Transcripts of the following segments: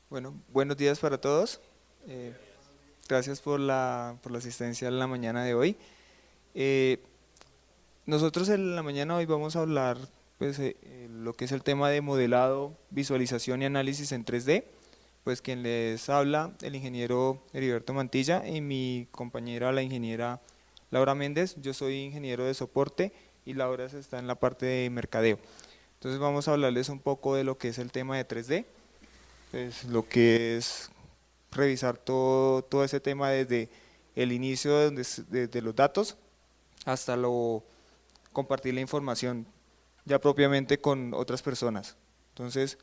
Bueno, buenos días para todos. Eh, Gracias por la asistencia en la mañana de hoy. Eh, Nosotros en la mañana de hoy vamos a hablar pues, lo que es el tema de modelado, visualización y análisis en 3D. Pues quien les habla, el ingeniero Heriberto Mantilla y mi compañera, la ingeniera Laura Méndez. Yo soy ingeniero de soporte y Laura está en la parte de mercadeo. Entonces vamos a hablarles un poco de lo que es el tema de 3D, pues lo que es revisar todo ese tema desde el inicio de los datos hasta compartir la información ya propiamente con otras personas. Entonces,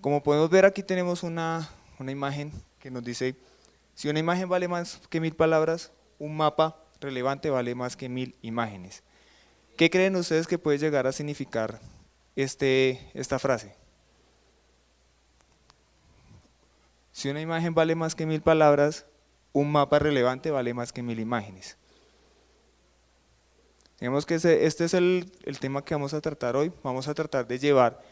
como podemos ver, aquí tenemos una imagen que nos dice, si una imagen vale más que 1000 palabras, un mapa relevante vale más que 1000 imágenes. ¿Qué creen ustedes que puede llegar a significar esta frase? Si una imagen vale más que 1000 palabras, un mapa relevante vale más que 1000 imágenes. Digamos que este es el tema que vamos a tratar hoy. Vamos a tratar de llevar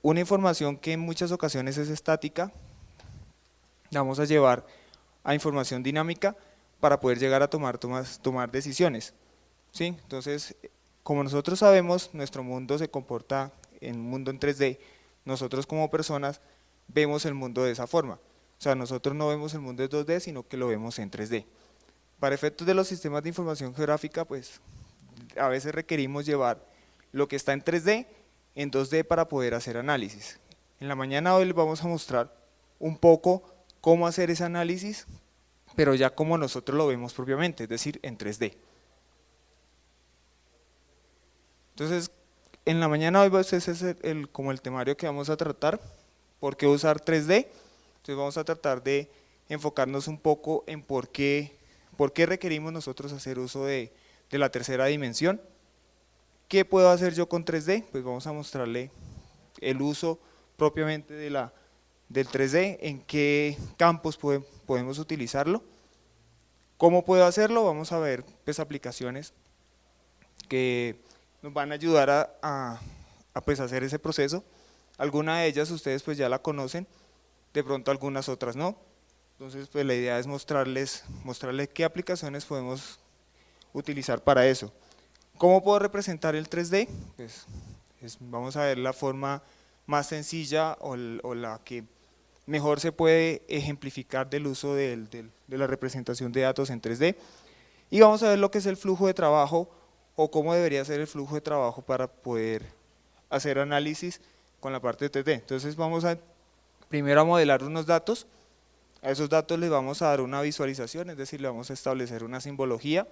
una información que en muchas ocasiones es estática, la vamos a llevar a información dinámica para poder llegar a tomar decisiones. ¿Sí? Entonces, como nosotros sabemos, nuestro mundo se comporta en un mundo en 3D. Nosotros como personas vemos el mundo de esa forma. O sea, nosotros no vemos el mundo en 2D, sino que lo vemos en 3D. Para efectos de los sistemas de información geográfica, pues a veces requerimos llevar lo que está en 3D en 2D para poder hacer análisis. En la mañana de hoy les vamos a mostrar un poco cómo hacer ese análisis, pero ya como nosotros lo vemos propiamente, es decir, en 3D. Entonces, en la mañana de hoy ese es como el temario que vamos a tratar. ¿Por qué usar 3D? Entonces vamos a tratar de enfocarnos un poco en por qué requerimos nosotros hacer uso de la tercera dimensión. ¿Qué puedo hacer yo con 3D? Pues vamos a mostrarle el uso propiamente del 3D, en qué campos podemos utilizarlo. ¿Cómo puedo hacerlo? Vamos a ver pues, aplicaciones que nos van a ayudar pues, hacer ese proceso. Algunas de ellas ustedes pues ya la conocen, de pronto algunas otras no. Entonces pues la idea es mostrarles qué aplicaciones podemos utilizar para eso. ¿Cómo puedo representar el 3D? Pues vamos a ver la forma más sencilla o la que mejor se puede ejemplificar del uso de la representación de datos en 3D. Y vamos a ver lo que es el flujo de trabajo o cómo debería ser el flujo de trabajo para poder hacer análisis con la parte de 3D. Entonces vamos a primero a modelar unos datos. A esos datos les vamos a dar una visualización, es decir, le vamos a establecer una simbología.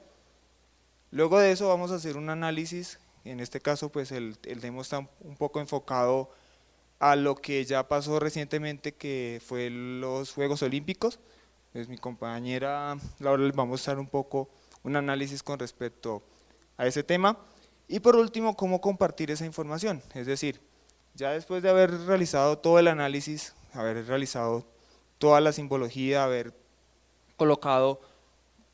Luego de eso vamos a hacer un análisis, en este caso pues el demo está un poco enfocado a lo que ya pasó recientemente, que fue los Juegos Olímpicos. Pues mi compañera Laura les va a mostrar un poco un análisis con respecto a ese tema. Y por último, cómo compartir esa información, es decir, ya después de haber realizado todo el análisis, haber realizado toda la simbología, haber colocado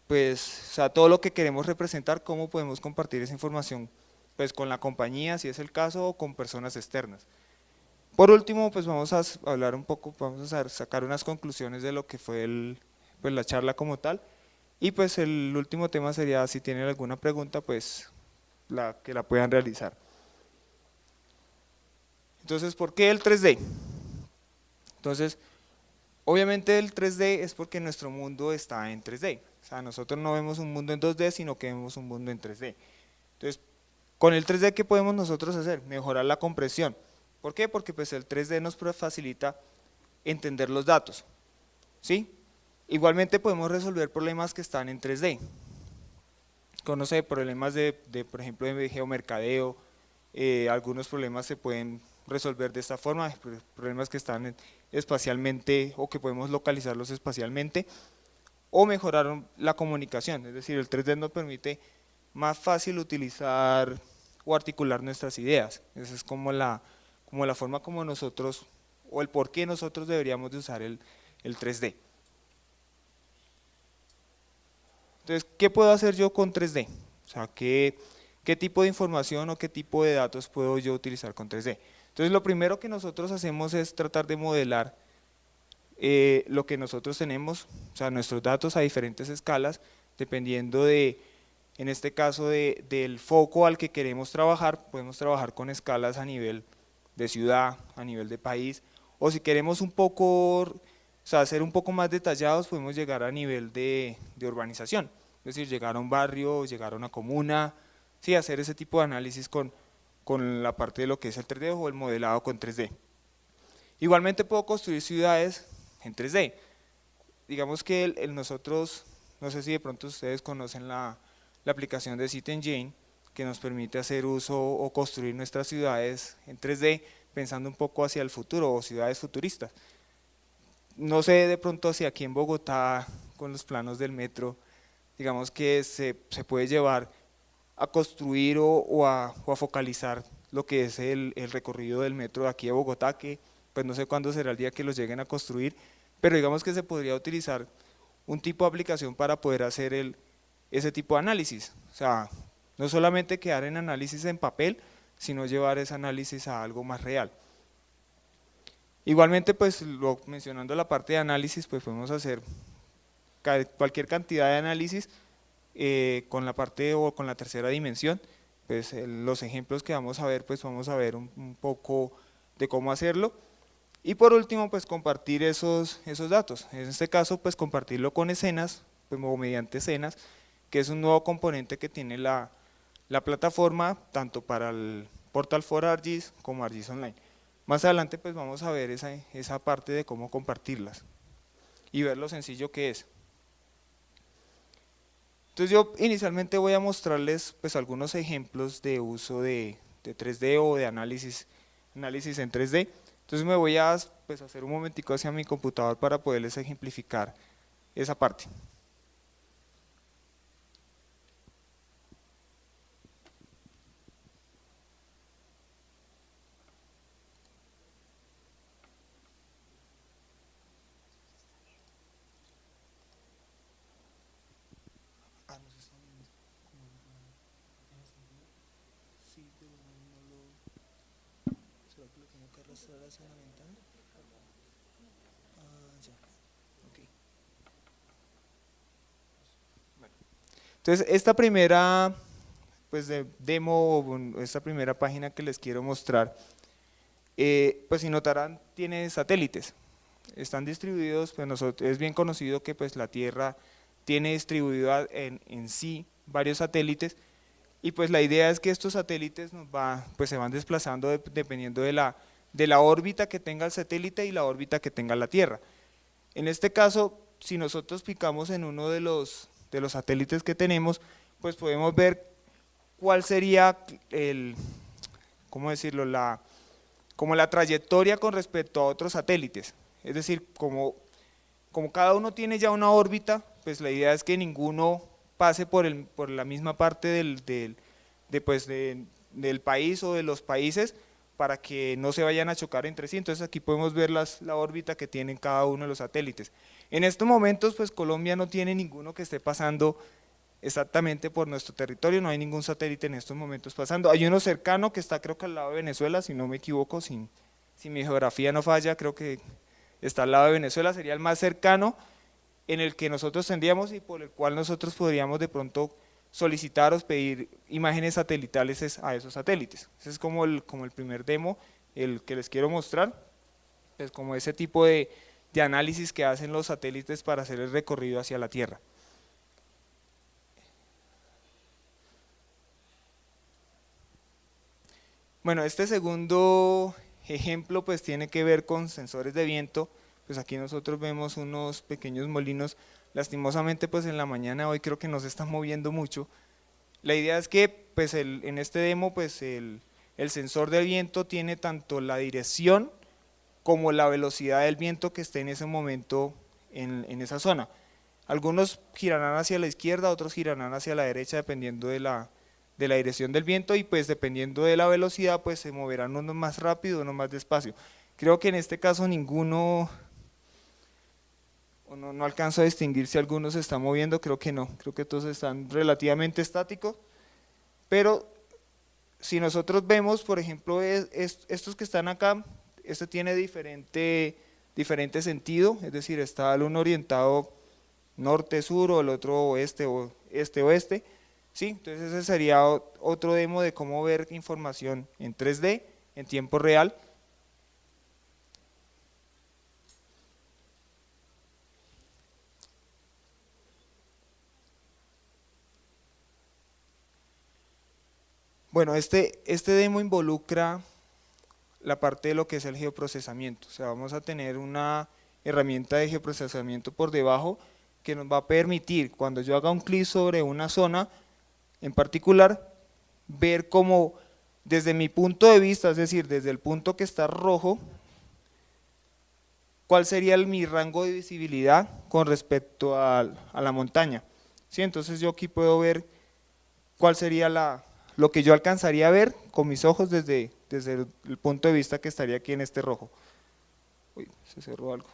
pues, o sea, todo lo que queremos representar, cómo podemos compartir esa información pues, con la compañía, si es el caso, o con personas externas. Por último, pues vamos a hablar un poco, vamos a sacar unas conclusiones de lo que fue pues, la charla como tal. Y pues el último tema sería, si tienen alguna pregunta, pues que la puedan realizar. Entonces, ¿por qué el 3D? Entonces, obviamente el 3D es porque nuestro mundo está en 3D. O sea, nosotros no vemos un mundo en 2D, sino que vemos un mundo en 3D. Entonces, con el 3D, ¿qué podemos nosotros hacer? Mejorar la compresión. ¿Por qué? Porque pues el 3D nos facilita entender los datos. ¿Sí? Igualmente podemos resolver problemas que están en 3D. Conoce problemas por ejemplo, de geomercadeo, algunos problemas se pueden resolver de esta forma, problemas que están espacialmente o que podemos localizarlos espacialmente, o mejorar la comunicación, es decir, el 3D nos permite más fácil utilizar o articular nuestras ideas. Esa es como la forma como nosotros, o el por qué nosotros deberíamos de usar el 3D. Entonces, ¿qué puedo hacer yo con 3D? O sea, ¿qué tipo de información o qué tipo de datos puedo yo utilizar con 3D? Entonces, lo primero que nosotros hacemos es tratar de modelar lo que nosotros tenemos, o sea, nuestros datos a diferentes escalas, dependiendo de, en este caso, del foco al que queremos trabajar. Podemos trabajar con escalas a nivel de ciudad, a nivel de país, o si queremos un poco, o sea, ser un poco más detallados, podemos llegar a nivel de urbanización, es decir, llegar a un barrio, llegar a una comuna, sí, hacer ese tipo de análisis con la parte de lo que es el 3D o el modelado con 3D. Igualmente puedo construir ciudades en 3D. Digamos que nosotros, no sé si de pronto ustedes conocen la aplicación de CityEngine, que nos permite hacer uso o construir nuestras ciudades en 3D, pensando un poco hacia el futuro o ciudades futuristas. No sé de pronto si aquí en Bogotá, con los planos del metro, digamos que se puede llevar a construir o a focalizar lo que es el recorrido del metro de aquí de Bogotá, que pues no sé cuándo será el día que los lleguen a construir, pero digamos que se podría utilizar un tipo de aplicación para poder hacer ese tipo de análisis. O sea, no solamente quedar en análisis en papel, sino llevar ese análisis a algo más real. Igualmente, pues mencionando la parte de análisis, pues podemos hacer cualquier cantidad de análisis con la parte o con la tercera dimensión. Pues los ejemplos que vamos a ver, pues vamos a ver un poco de cómo hacerlo. Y por último, pues compartir esos datos. En este caso, pues compartirlo con escenas, pues, o mediante escenas, que es un nuevo componente que tiene la plataforma, tanto para el portal for ArcGIS como ArcGIS Online. Más adelante pues vamos a ver esa parte de cómo compartirlas y ver lo sencillo que es. Entonces yo inicialmente voy a mostrarles pues algunos ejemplos de uso de 3D o de análisis en 3D. Entonces me voy a pues, hacer un momentico hacia mi computador para poderles ejemplificar esa parte. Entonces esta primera pues demo, esta primera página que les quiero mostrar, pues si notarán tiene satélites, están distribuidos, pues es bien conocido que pues la Tierra tiene distribuido en sí varios satélites, y pues la idea es que estos satélites pues se van desplazando dependiendo de la órbita que tenga el satélite y la órbita que tenga la Tierra. En este caso, si nosotros picamos en uno de los satélites que tenemos, pues podemos ver cuál sería ¿cómo decirlo? Como la trayectoria con respecto a otros satélites. Es decir, como cada uno tiene ya una órbita, pues la idea es que ninguno pase por la misma parte del país o de los países, para que no se vayan a chocar entre sí. Entonces aquí podemos ver la órbita que tienen cada uno de los satélites. En estos momentos pues Colombia no tiene ninguno que esté pasando exactamente por nuestro territorio, no hay ningún satélite en estos momentos pasando. Hay uno cercano que está creo que al lado de Venezuela, si no me equivoco, si mi geografía no falla, creo que está al lado de Venezuela, sería el más cercano en el que nosotros tendríamos y por el cual nosotros podríamos de pronto solicitar o pedir imágenes satelitales a esos satélites. Ese es como el primer demo, el que les quiero mostrar, es como ese tipo de análisis que hacen los satélites para hacer el recorrido hacia la Tierra. Bueno, este segundo ejemplo pues tiene que ver con sensores de viento. Pues aquí nosotros vemos unos pequeños molinos, lastimosamente pues en la mañana hoy creo que no se están moviendo mucho. La idea es que pues en este demo pues el sensor del viento tiene tanto la dirección como la velocidad del viento que esté en ese momento en esa zona. Algunos girarán hacia la izquierda, otros girarán hacia la derecha dependiendo de la dirección del viento, y pues dependiendo de la velocidad pues se moverán unos más rápido, unos más despacio. Creo que en este caso ninguno, no alcanzo a distinguir si alguno se está moviendo, creo que no, creo que todos están relativamente estáticos, pero si nosotros vemos, por ejemplo, estos que están acá, este tiene diferente diferente sentido, es decir, está el uno orientado norte-sur o el otro oeste o este-oeste, ¿sí? Entonces ese sería otro demo de cómo ver información en 3D, en tiempo real. Bueno, este demo involucra la parte de lo que es el geoprocesamiento, o sea, vamos a tener una herramienta de geoprocesamiento por debajo que nos va a permitir, cuando yo haga un clic sobre una zona en particular, ver cómo desde mi punto de vista, es decir, desde el punto que está rojo, cuál sería mi rango de visibilidad con respecto a la montaña. ¿Sí? Entonces yo aquí puedo ver cuál sería lo que yo alcanzaría a ver con mis ojos desde el punto de vista que estaría aquí en este rojo. Uy, se cerró algo.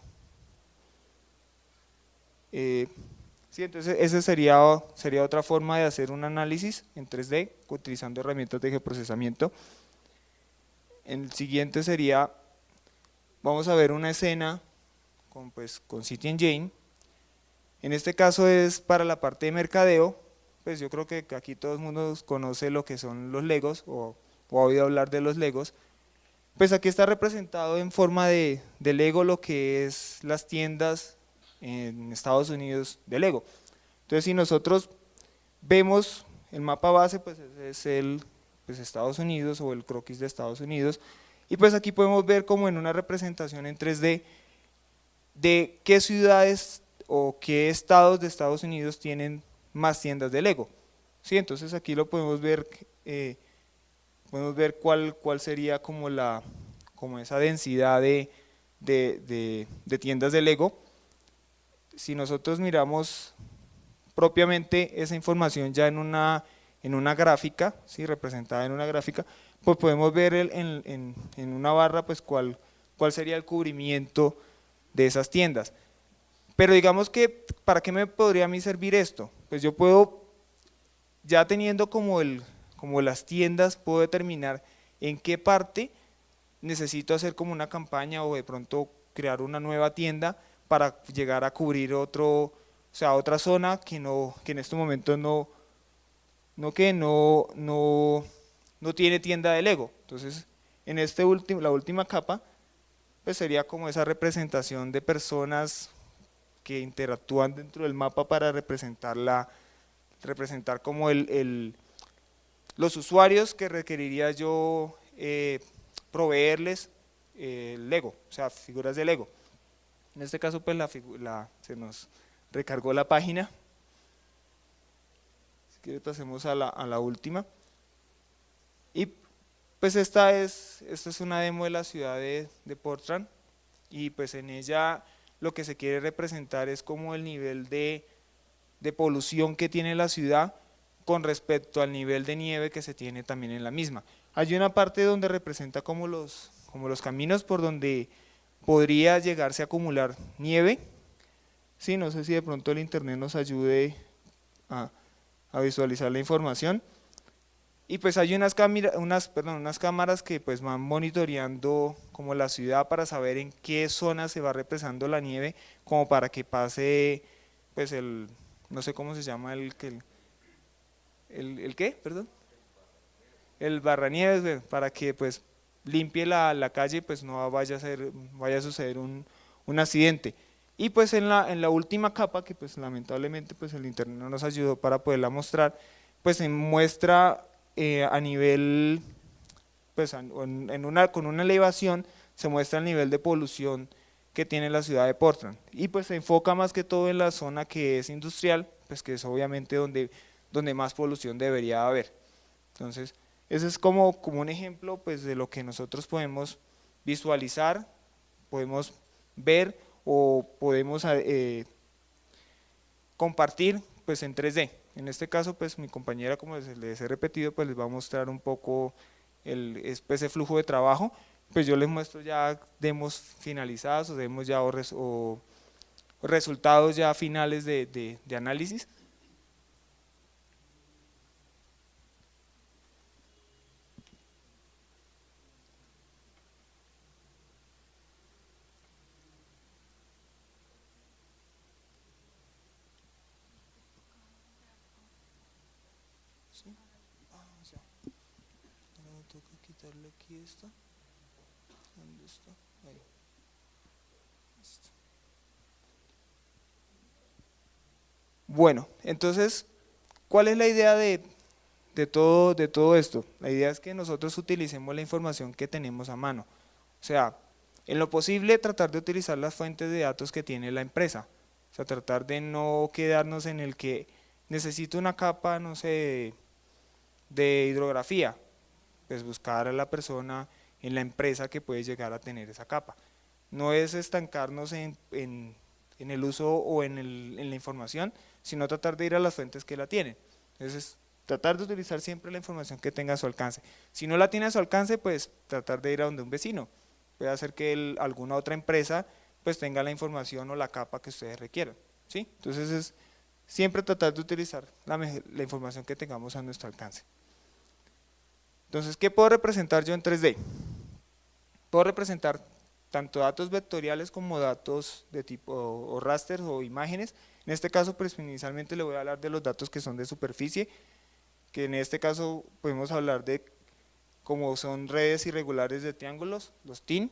Sí, entonces esa sería otra forma de hacer un análisis en 3D utilizando herramientas de geoprocesamiento. El siguiente sería, vamos a ver una escena con City Engine. En este caso es para la parte de mercadeo, pues yo creo que aquí todo el mundo conoce lo que son los Legos o ha oído hablar de los Legos. Pues aquí está representado en forma de Lego lo que es las tiendas en Estados Unidos de Lego. Entonces si nosotros vemos el mapa base, pues es pues Estados Unidos o el croquis de Estados Unidos, y pues aquí podemos ver como en una representación en 3D de qué ciudades o qué estados de Estados Unidos tienen más tiendas de Lego. ¿Sí? Entonces aquí lo podemos ver cuál sería como esa densidad de tiendas de Lego. Si nosotros miramos propiamente esa información ya en una gráfica, ¿sí? Representada en una gráfica, pues podemos ver en una barra pues cuál sería el cubrimiento de esas tiendas. Pero digamos que, ¿para qué me podría a mí servir esto? Pues yo puedo, ya teniendo como las tiendas, puedo determinar en qué parte necesito hacer como una campaña o de pronto crear una nueva tienda para llegar a cubrir o sea, otra zona que en este momento no tiene tienda de Lego. Entonces, en la última capa, pues sería como esa representación de personas que interactúan dentro del mapa para representar como los usuarios que requeriría yo proveerles Lego, o sea, figuras de Lego. En este caso, pues se nos recargó la página. Si quiere pasemos a la última. Y pues esta es una demo de la ciudad de Portland, y pues en ella lo que se quiere representar es como el nivel de polución que tiene la ciudad con respecto al nivel de nieve que se tiene también en la misma. Hay una parte donde representa como los caminos por donde podría llegarse a acumular nieve. Sí, no sé si de pronto el internet nos ayude a, a visualizar la información. Y pues hay unas cámaras que pues van monitoreando como la ciudad para saber en qué zona se va represando la nieve, como para que pase pues no sé cómo se llama el ¿qué? Perdón. El barranieves, para que pues limpie la calle y pues no vaya a suceder un accidente. Y pues en la última capa, que pues lamentablemente pues el internet no nos ayudó para poderla mostrar, pues se muestra a nivel, pues con una elevación, se muestra el nivel de polución que tiene la ciudad de Portland. Y pues se enfoca más que todo en la zona que es industrial, pues que es obviamente donde más polución debería haber. Entonces, ese es como un ejemplo pues de lo que nosotros podemos visualizar, podemos ver o podemos compartir pues en 3D. En este caso pues mi compañera, como les he repetido, pues les va a mostrar un poco ese flujo de trabajo. Pues yo les muestro ya demos finalizadas o demos ya o resultados ya finales de análisis. ¿Sí? O sea, ahora toca quitarle aquí esto. ¿Dónde está? Ahí. Listo. Bueno, entonces, ¿cuál es la idea de todo esto? La idea es que nosotros utilicemos la información que tenemos a mano. O sea, en lo posible tratar de utilizar las fuentes de datos que tiene la empresa. O sea, tratar de no quedarnos en el que necesito una capa, no sé, de hidrografía. Pues buscar a la persona en la empresa que puede llegar a tener esa capa. No es estancarnos en el uso o en la información, sino tratar de ir a las fuentes que la tienen. Entonces, tratar de utilizar siempre la información que tenga a su alcance. Si no la tiene a su alcance, pues tratar de ir a donde un vecino. Puede hacer que alguna otra empresa pues tenga la información o la capa que ustedes requieran. ¿Sí? Entonces es siempre tratar de utilizar la información que tengamos a nuestro alcance. Entonces, ¿qué puedo representar yo en 3D? Puedo representar tanto datos vectoriales como datos de tipo o raster o imágenes. En este caso, pues inicialmente le voy a hablar de los datos que son de superficie, que en este caso podemos hablar de como son redes irregulares de triángulos, los TIN.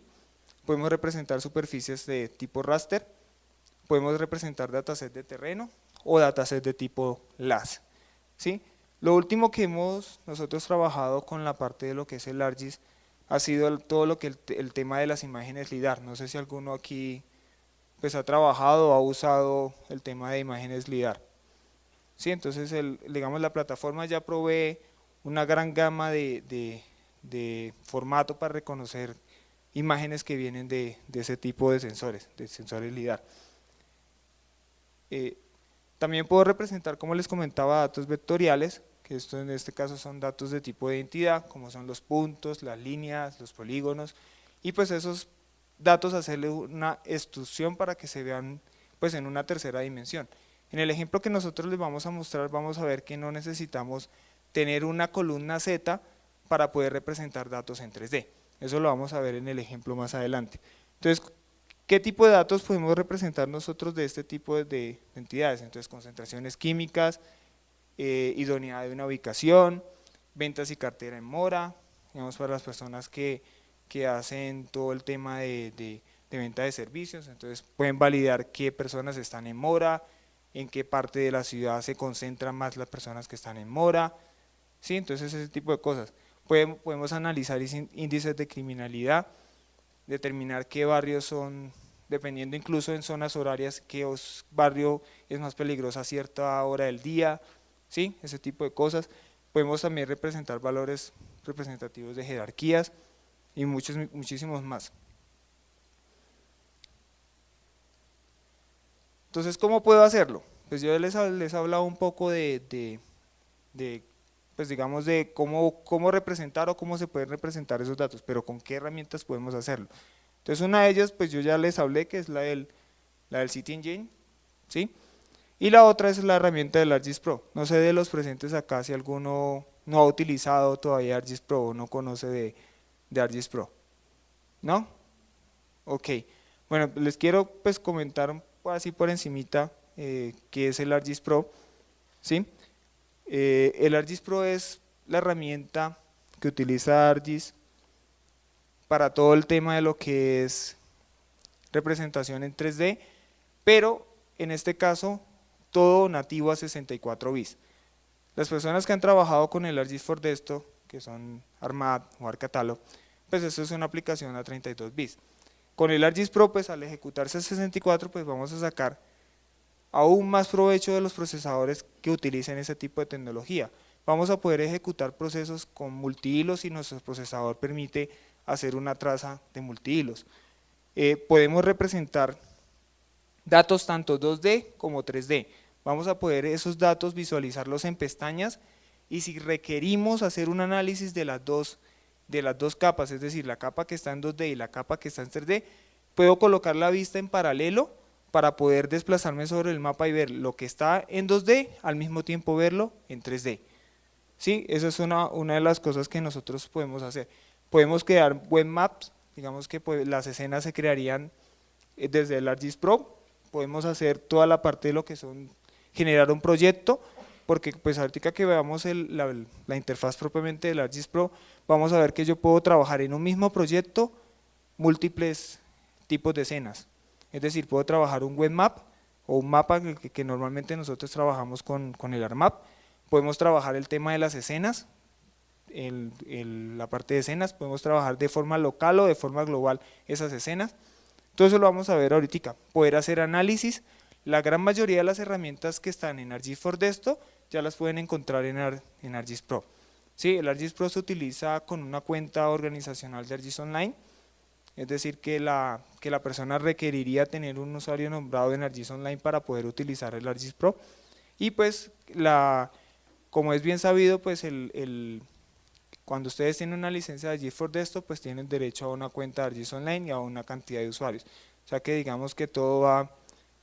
Podemos representar superficies de tipo raster, podemos representar datasets de terreno o datasets de tipo LAS. ¿Sí? Lo último que hemos nosotros trabajado con la parte de lo que es el ArcGIS ha sido todo lo que el tema de las imágenes LIDAR. No sé si alguno aquí pues ha trabajado o ha usado el tema de imágenes LIDAR. ¿Sí? Entonces digamos la plataforma ya provee una gran gama de formato para reconocer imágenes que vienen de ese tipo de sensores LIDAR. También puedo representar, como les comentaba, datos vectoriales, que esto en este caso son datos de tipo de identidad, como son los puntos, las líneas, los polígonos, y pues esos datos hacerle una extrusión para que se vean pues en una tercera dimensión. En el ejemplo que nosotros les vamos a mostrar, vamos a ver que no necesitamos tener una columna Z para poder representar datos en 3D. Eso lo vamos a ver en el ejemplo más adelante. Entonces, ¿qué tipo de datos podemos representar nosotros de este tipo de entidades? Entonces, concentraciones químicas, idoneidad de una ubicación, ventas y cartera en mora, digamos para las personas que hacen todo el tema de venta de servicios, entonces pueden validar qué personas están en mora, en qué parte de la ciudad se concentran más las personas que están en mora, ¿sí? Entonces ese tipo de cosas. Podemos analizar índices de criminalidad, determinar qué barrios son, dependiendo incluso en zonas horarias, qué barrio es más peligroso a cierta hora del día, ¿sí? Ese tipo de cosas. Podemos también representar valores representativos de jerarquías y muchísimos más. Entonces, ¿cómo puedo hacerlo? Pues yo les he hablado un poco pues digamos de cómo representar o cómo se pueden representar esos datos, pero con qué herramientas podemos hacerlo. Entonces una de ellas, pues yo ya les hablé, que es la del City Engine, ¿sí? Y la otra es la herramienta del ArcGIS Pro. No sé de los presentes acá si alguno no ha utilizado todavía ArcGIS Pro o no conoce de ArcGIS Pro. ¿No? Ok. Bueno, les quiero pues comentar así por encimita qué es el ArcGIS Pro, ¿sí? El ArcGIS Pro es la herramienta que utiliza ArcGIS para todo el tema de lo que es representación en 3D, pero en este caso todo nativo a 64 bits. Las personas que han trabajado con el ArcGIS for Desktop, que son Armad o Arcatalo, pues eso es una aplicación a 32 bits. Con el ArcGIS Pro, pues al ejecutarse a 64, pues vamos a sacar aún más provecho de los procesadores que utilicen ese tipo de tecnología. Vamos a poder ejecutar procesos con multihilos y nuestro procesador permite hacer una traza de multihilos. Podemos representar datos tanto 2D como 3D. Vamos a poder esos datos visualizarlos en pestañas y si requerimos hacer un análisis de las dos capas, es decir, la capa que está en 2D y la capa que está en 3D, puedo colocar la vista en paralelo para poder desplazarme sobre el mapa y ver lo que está en 2D, al mismo tiempo verlo en 3D. ¿Sí? Esa es una de las cosas que nosotros podemos hacer. Podemos crear web maps, digamos que pues, las escenas se crearían desde el ArcGIS Pro, podemos hacer toda la parte de lo que son generar un proyecto porque pues ahorita que veamos la interfaz propiamente del ArcGIS Pro, vamos a ver que yo puedo trabajar en un mismo proyecto múltiples tipos de escenas. Es decir, puedo trabajar un web map o un mapa que normalmente nosotros trabajamos con el ArcMap. Podemos trabajar el tema de las escenas, la parte de escenas, podemos trabajar de forma local o de forma global esas escenas. Todo eso lo vamos a ver ahorita. Poder hacer análisis. La gran mayoría de las herramientas que están en ArcGIS for Desktop ya las pueden encontrar en ArcGIS Pro. Sí, el ArcGIS Pro se utiliza con una cuenta organizacional de ArcGIS Online, es decir que la persona requeriría tener un usuario nombrado en ArcGIS Online para poder utilizar el ArcGIS Pro. Y pues, como es bien sabido, pues cuando ustedes tienen una licencia de ArcGIS for Desktop, pues tienen derecho a una cuenta de ArcGIS Online y a una cantidad de usuarios. O sea que digamos que todo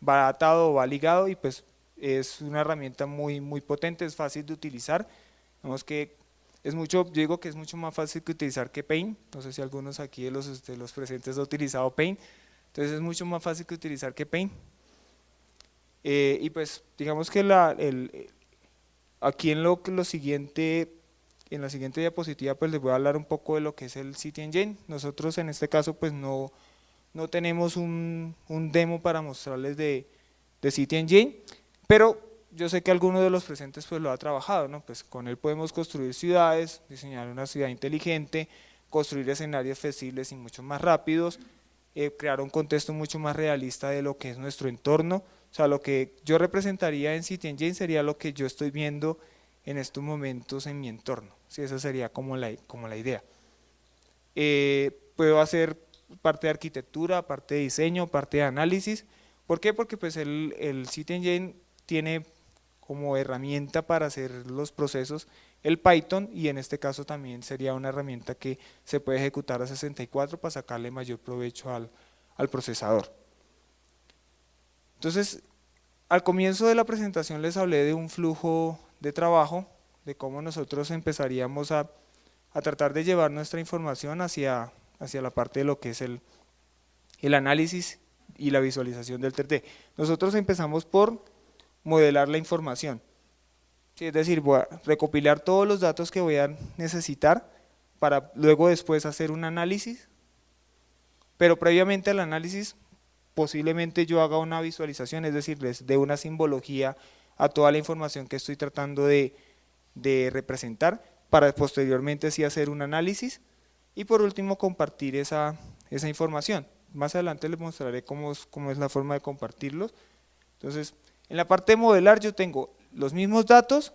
va atado o va ligado, y pues es una herramienta muy potente, es fácil de utilizar. Vemos que yo digo que es mucho más fácil que utilizar que Paint. No sé si algunos aquí de los presentes han utilizado Paint, entonces es mucho más fácil que utilizar que Paint. Y pues digamos que aquí en la siguiente diapositiva pues les voy a hablar un poco de lo que es el CityEngine. Nosotros en este caso pues no tenemos un demo para mostrarles de CityEngine, pero yo sé que alguno de los presentes pues lo ha trabajado, ¿no? Pues con él podemos construir ciudades, diseñar una ciudad inteligente, construir escenarios flexibles y mucho más rápidos, crear un contexto mucho más realista de lo que es nuestro entorno. O sea, lo que yo representaría en CityEngine sería lo que yo estoy viendo en estos momentos en mi entorno. Sí, esa sería como la idea. Puedo hacer parte de arquitectura, parte de diseño, parte de análisis. ¿Por qué? Porque pues el CityEngine tiene como herramienta para hacer los procesos el Python, y en este caso también sería una herramienta que se puede ejecutar a 64 para sacarle mayor provecho al procesador. Entonces, al comienzo de la presentación les hablé de un flujo de trabajo, de cómo nosotros empezaríamos a tratar de llevar nuestra información hacia la parte de lo que es el análisis y la visualización del 3D. Nosotros empezamos por modelar la información, ¿sí? Es decir, voy a recopilar todos los datos que voy a necesitar para luego después hacer un análisis, pero previamente al análisis posiblemente yo haga una visualización, es decir, les dé una simbología a toda la información que estoy tratando de representar, para posteriormente sí hacer un análisis y por último compartir esa información. Más adelante les mostraré cómo es la forma de compartirlos. Entonces, en la parte de modelar yo tengo los mismos datos,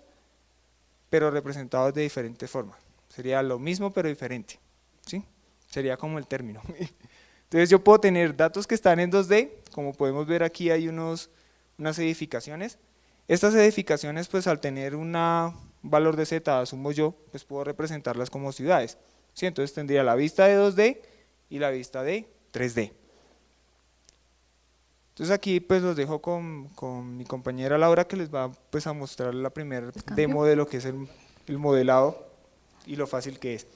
pero representados de diferente forma. Sería lo mismo pero diferente, ¿sí? Sería como el término. Entonces yo puedo tener datos que están en 2D, como podemos ver aquí hay unas edificaciones. Estas edificaciones pues al tener un valor de Z, asumo yo, pues puedo representarlas como ciudades, ¿sí? Entonces tendría la vista de 2D y la vista de 3D. Entonces aquí pues los dejo con mi compañera Laura, que les va pues a mostrar la primera demo de lo que es el modelado y lo fácil que es.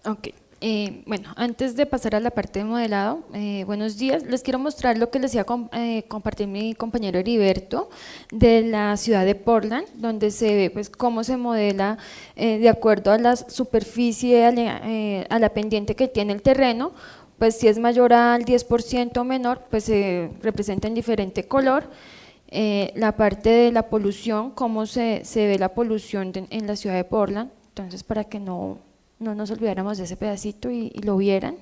Ok, bueno, antes de pasar a la parte de modelado, buenos días, les quiero mostrar lo que les iba a compartir mi compañero Heriberto de la ciudad de Portland, donde se ve pues cómo se modela de acuerdo a la superficie, a la pendiente que tiene el terreno. Pues si es mayor al 10% o menor, pues se representa en diferente color. La parte de la polución, cómo se ve la polución en la ciudad de Portland, entonces para que no nos olvidáramos de ese pedacito y lo vieran.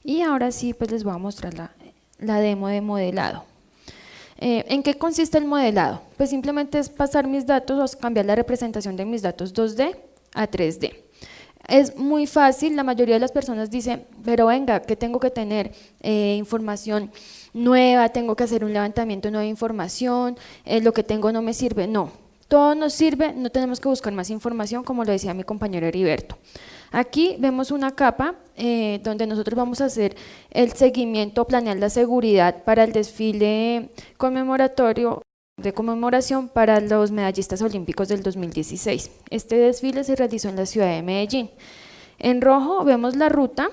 Y ahora sí, pues les voy a mostrar la demo de modelado. ¿En qué consiste el modelado? Pues simplemente es pasar mis datos o cambiar la representación de mis datos 2D a 3D. Es muy fácil, la mayoría de las personas dicen, pero venga, ¿qué tengo que tener? Información nueva, tengo que hacer un levantamiento nueva de información, lo que tengo no me sirve. No, todo nos sirve, no tenemos que buscar más información, como lo decía mi compañero Heriberto. Aquí vemos una capa donde nosotros vamos a hacer el seguimiento, planear la seguridad para el desfile conmemoratorio de conmemoración para los medallistas olímpicos del 2016. Este desfile se realizó en la ciudad de Medellín. En rojo vemos la ruta,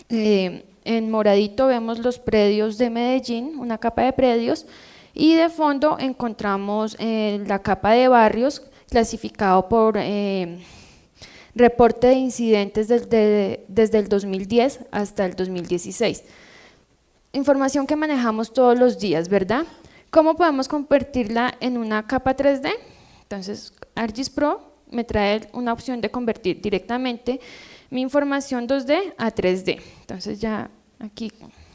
en moradito vemos los predios de Medellín, una capa de predios, Y de fondo encontramos la capa de barrios clasificado por reporte de incidentes desde el 2010 hasta el 2016. Información que manejamos todos los días, ¿verdad? ¿Cómo podemos convertirla en una capa 3D? Entonces, ArcGIS Pro me trae una opción de convertir directamente mi información 2D a 3D. Entonces ya aquí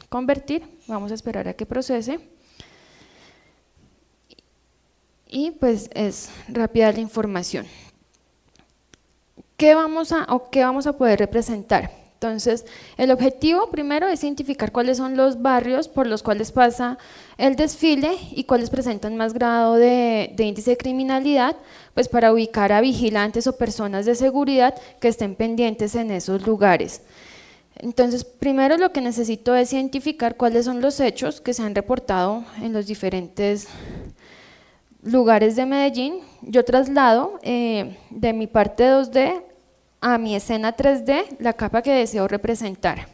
convertir, vamos a esperar a que procese. Y pues es rápida la información. ¿Qué vamos a poder representar? Entonces, el objetivo primero es identificar cuáles son los barrios por los cuales pasa el desfile y cuáles presentan más grado de índice de criminalidad, pues para ubicar a vigilantes o personas de seguridad que estén pendientes en esos lugares. Entonces, primero lo que necesito es identificar cuáles son los hechos que se han reportado en los diferentes lugares de Medellín. Yo traslado de mi parte 2D a mi escena 3D la capa que deseo representar.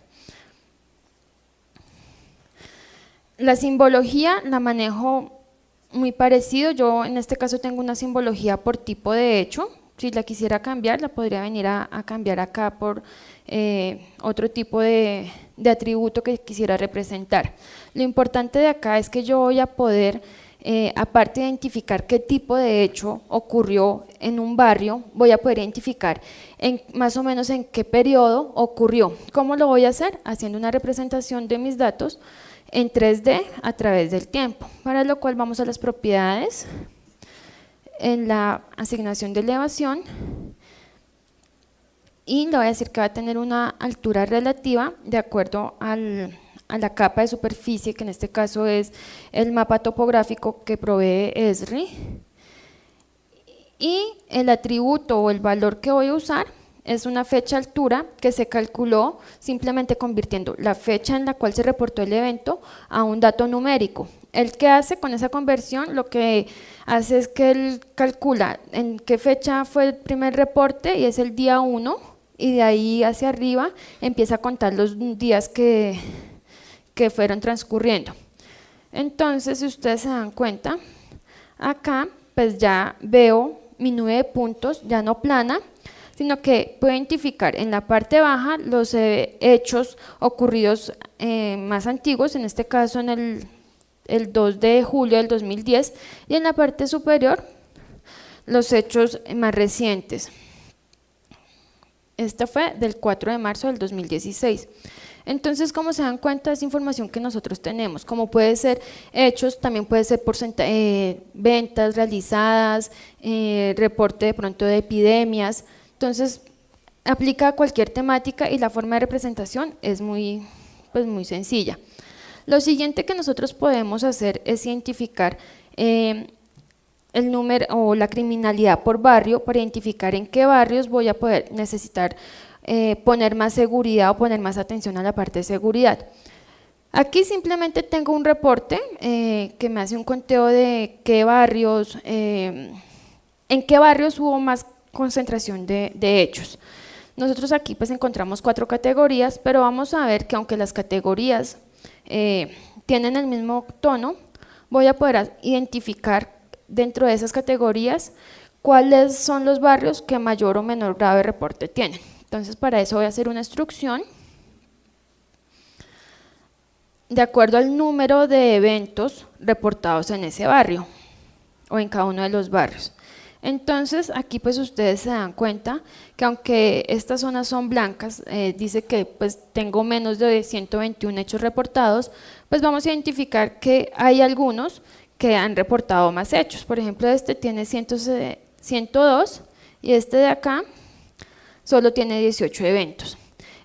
La simbología la manejo muy parecido. Yo en este caso tengo una simbología por tipo de hecho. Si la quisiera cambiar, la podría venir a cambiar acá por otro tipo de atributo que quisiera representar. Lo importante de acá es que yo voy a poder, aparte de identificar qué tipo de hecho ocurrió en un barrio, voy a poder identificar más o menos en qué periodo ocurrió. ¿Cómo lo voy a hacer? Haciendo una representación de mis datos en 3D a través del tiempo, para lo cual vamos a las propiedades, en la asignación de elevación, y le voy a decir que va a tener una altura relativa de acuerdo a la capa de superficie, que en este caso es el mapa topográfico que provee Esri, y el atributo o el valor que voy a usar es una fecha altura que se calculó simplemente convirtiendo la fecha en la cual se reportó el evento a un dato numérico. ¿El que hace con esa conversión? Lo que hace es que él calcula en qué fecha fue el primer reporte y es el día 1, y de ahí hacia arriba empieza a contar los días que fueron transcurriendo. Entonces, si ustedes se dan cuenta, acá pues ya veo mi nube de puntos, ya no plana, sino que puedo identificar en la parte baja los hechos ocurridos más antiguos, en este caso en el 2 de julio del 2010, y en la parte superior los hechos más recientes. Este fue del 4 de marzo del 2016. Entonces, como se dan cuenta, es información que nosotros tenemos, como puede ser hechos, también puede ser ventas realizadas, reporte de pronto de epidemias. Entonces, aplica a cualquier temática y la forma de representación es muy sencilla. Lo siguiente que nosotros podemos hacer es identificar el número o la criminalidad por barrio, para identificar en qué barrios voy a poder necesitar poner más seguridad o poner más atención a la parte de seguridad. Aquí simplemente tengo un reporte que me hace un conteo de qué barrios, en qué barrios hubo más concentración de hechos. Nosotros aquí pues encontramos 4 categorías, pero vamos a ver que aunque las categorías tienen el mismo tono, voy a poder identificar dentro de esas categorías cuáles son los barrios que mayor o menor grado de reporte tienen. Entonces, para eso voy a hacer una instrucción de acuerdo al número de eventos reportados en ese barrio o en cada uno de los barrios. Entonces, aquí pues ustedes se dan cuenta que aunque estas zonas son blancas, dice que pues tengo menos de 121 hechos reportados, pues vamos a identificar que hay algunos que han reportado más hechos. Por ejemplo, este tiene 102 y este de acá solo tiene 18 eventos.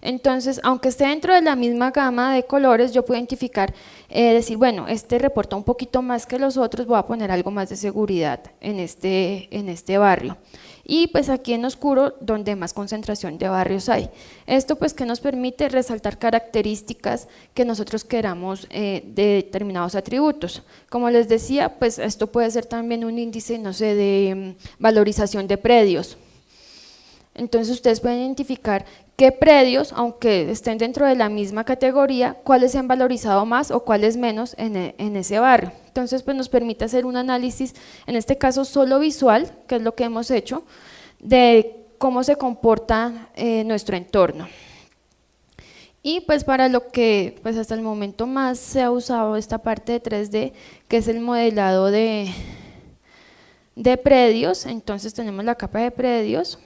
Entonces, aunque esté dentro de la misma gama de colores, yo puedo identificar, decir, bueno, este reporta un poquito más que los otros, voy a poner algo más de seguridad en este barrio. Y pues aquí en oscuro, donde más concentración de barrios hay. Esto pues que nos permite resaltar características que nosotros queramos de determinados atributos. Como les decía, pues esto puede ser también un índice, no sé, de valorización de predios. Entonces ustedes pueden identificar qué predios, aunque estén dentro de la misma categoría, cuáles se han valorizado más o cuáles menos en ese barrio. Entonces, pues nos permite hacer un análisis, en este caso solo visual, que es lo que hemos hecho, de cómo se comporta nuestro entorno. Y pues para lo que pues hasta el momento más se ha usado esta parte de 3D, que es el modelado de predios. Entonces tenemos la capa de predios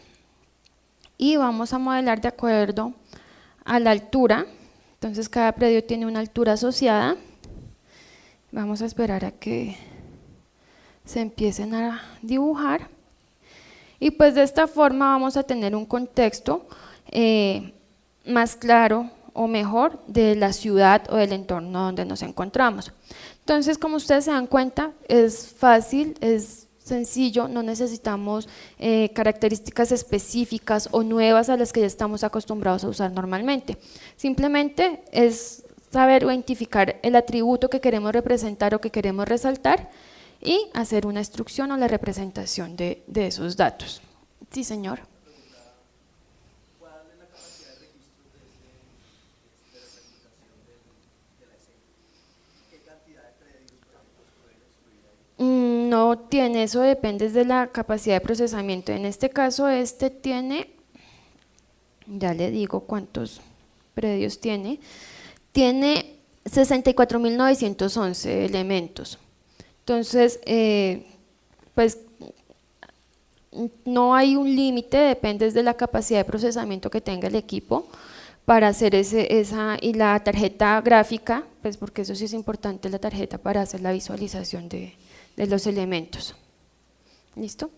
y vamos a modelar de acuerdo a la altura. Entonces cada predio tiene una altura asociada. Vamos a esperar a que se empiecen a dibujar y pues de esta forma vamos a tener un contexto más claro o mejor de la ciudad o del entorno donde nos encontramos. Entonces, como ustedes se dan cuenta, es fácil, es sencillo, no necesitamos características específicas o nuevas a las que ya estamos acostumbrados a usar normalmente. Simplemente es saber identificar el atributo que queremos representar o que queremos resaltar y hacer una instrucción o la representación de esos datos. Sí, señor. No tiene, eso depende de la capacidad de procesamiento. En este caso, este tiene, ya le digo cuántos predios tiene 64.911 elementos. Entonces, pues no hay un límite, depende de la capacidad de procesamiento que tenga el equipo para hacer y la tarjeta gráfica, pues porque eso sí es importante, la tarjeta para hacer la visualización de los elementos. ¿Listo?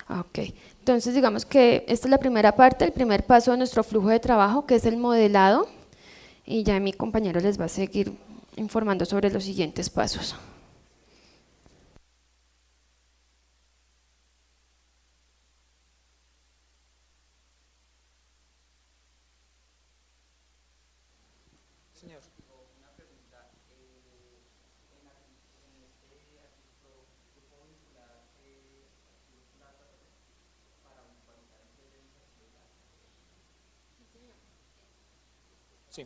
Ok, entonces digamos que esta es la primera parte, el primer paso de nuestro flujo de trabajo, que es el modelado, y ya mi compañero les va a seguir informando sobre los siguientes pasos. Señor. Sí.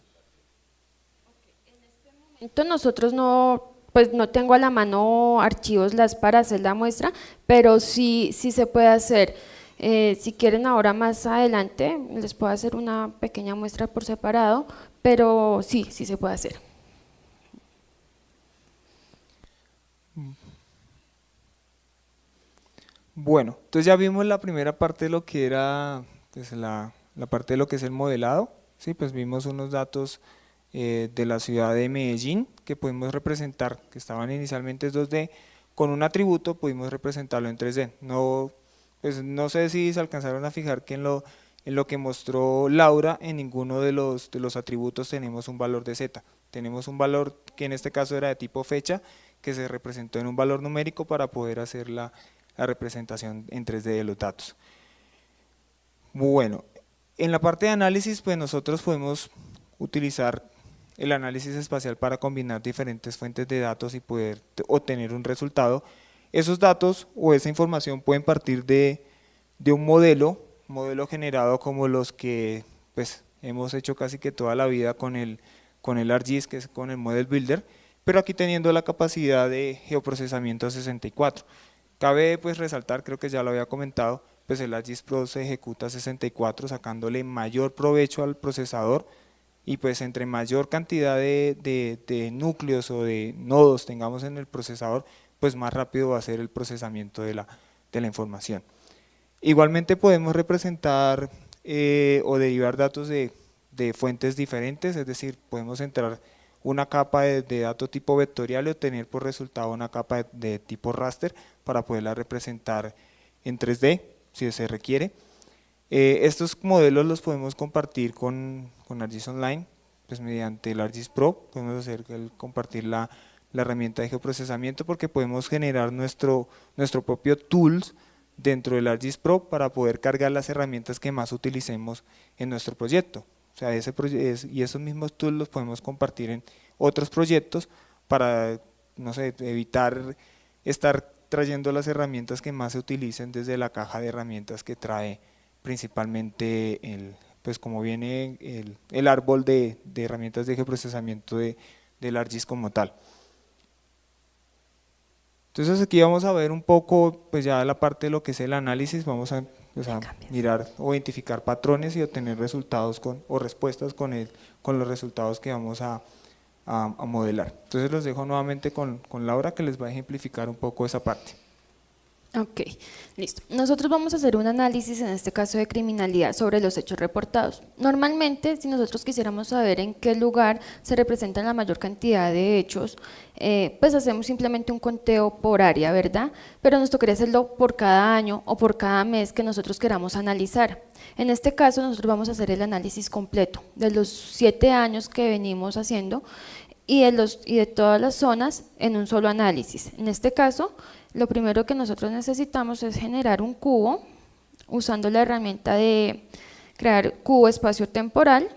Entonces nosotros no, pues no tengo a la mano archivos las para hacer la muestra, pero sí se puede hacer. Si quieren ahora más adelante, les puedo hacer una pequeña muestra por separado, pero sí se puede hacer. Bueno, entonces ya vimos la primera parte de lo que era pues, la parte de lo que es el modelado, ¿sí? Pues vimos unos datos de la ciudad de Medellín que pudimos representar, que estaban inicialmente en 2D, con un atributo pudimos representarlo en 3D. No, pues no sé si se alcanzaron a fijar que en lo que mostró Laura, en ninguno de los atributos tenemos un valor de Z. Tenemos un valor que en este caso era de tipo fecha, que se representó en un valor numérico para poder hacer la representación en 3D de los datos. Bueno, en la parte de análisis, pues nosotros podemos utilizar el análisis espacial para combinar diferentes fuentes de datos y poder obtener un resultado. Esos datos o esa información pueden partir de un modelo generado como los que pues, hemos hecho casi que toda la vida con el ArcGIS, que es con el Model Builder, pero aquí teniendo la capacidad de geoprocesamiento 64. Cabe pues resaltar, creo que ya lo había comentado, pues el ArcGIS Pro se ejecuta 64 sacándole mayor provecho al procesador y pues entre mayor cantidad de núcleos o de nodos tengamos en el procesador, pues más rápido va a ser el procesamiento de la información. Igualmente podemos representar o derivar datos de fuentes diferentes, es decir, podemos entrar una capa de dato tipo vectorial y obtener por resultado una capa de tipo raster para poderla representar en 3D si se requiere. Estos modelos los podemos compartir con ArcGIS Online, pues mediante el ArcGIS Pro podemos hacer compartir la herramienta de geoprocesamiento porque podemos generar nuestro propio tools dentro del ArcGIS Pro para poder cargar las herramientas que más utilicemos en nuestro proyecto. O sea, y esos mismos tools los podemos compartir en otros proyectos para, no sé, evitar estar trayendo las herramientas que más se utilicen desde la caja de herramientas que trae principalmente pues como viene el árbol de herramientas de geoprocesamiento del ArcGIS como tal. Entonces aquí vamos a ver un poco, pues ya la parte de lo que es el análisis, vamos a, pues, a mirar o identificar patrones y obtener resultados o respuestas con los resultados que vamos a modelar. Entonces los dejo nuevamente con Laura, que les va a ejemplificar un poco esa parte. Ok, listo. Nosotros vamos a hacer un análisis, en este caso de criminalidad, sobre los hechos reportados. Normalmente, si nosotros quisiéramos saber en qué lugar se representan la mayor cantidad de hechos, pues hacemos simplemente un conteo por área, ¿verdad? Pero nos tocaría hacerlo por cada año o por cada mes que nosotros queramos analizar. En este caso, nosotros vamos a hacer el análisis completo de los 7 años que venimos haciendo y de todas las zonas en un solo análisis. En este caso, lo primero que nosotros necesitamos es generar un cubo usando la herramienta de crear cubo espacio-temporal,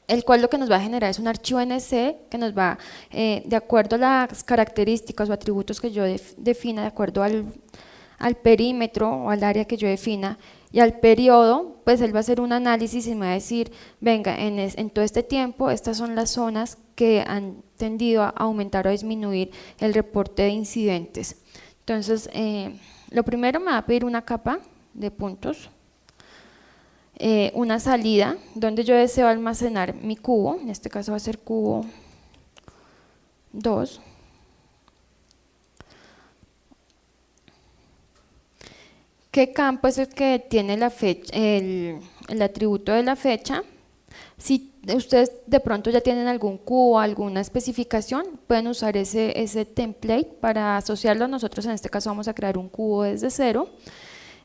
el cual lo que nos va a generar es un archivo NC que nos va, de acuerdo a las características o atributos que yo defina, de acuerdo al perímetro o al área que yo defina y al periodo, pues él va a hacer un análisis y me va a decir, venga, en todo este tiempo estas son las zonas que han tendido a aumentar o a disminuir el reporte de incidentes. Entonces, lo primero me va a pedir una capa de puntos, una salida donde yo deseo almacenar mi cubo, en este caso va a ser cubo 2. ¿Qué campo es el que tiene la fecha, el atributo de la fecha? Si ustedes de pronto ya tienen algún cubo, alguna especificación, pueden usar ese template para asociarlo. Nosotros en este caso vamos a crear un cubo desde cero.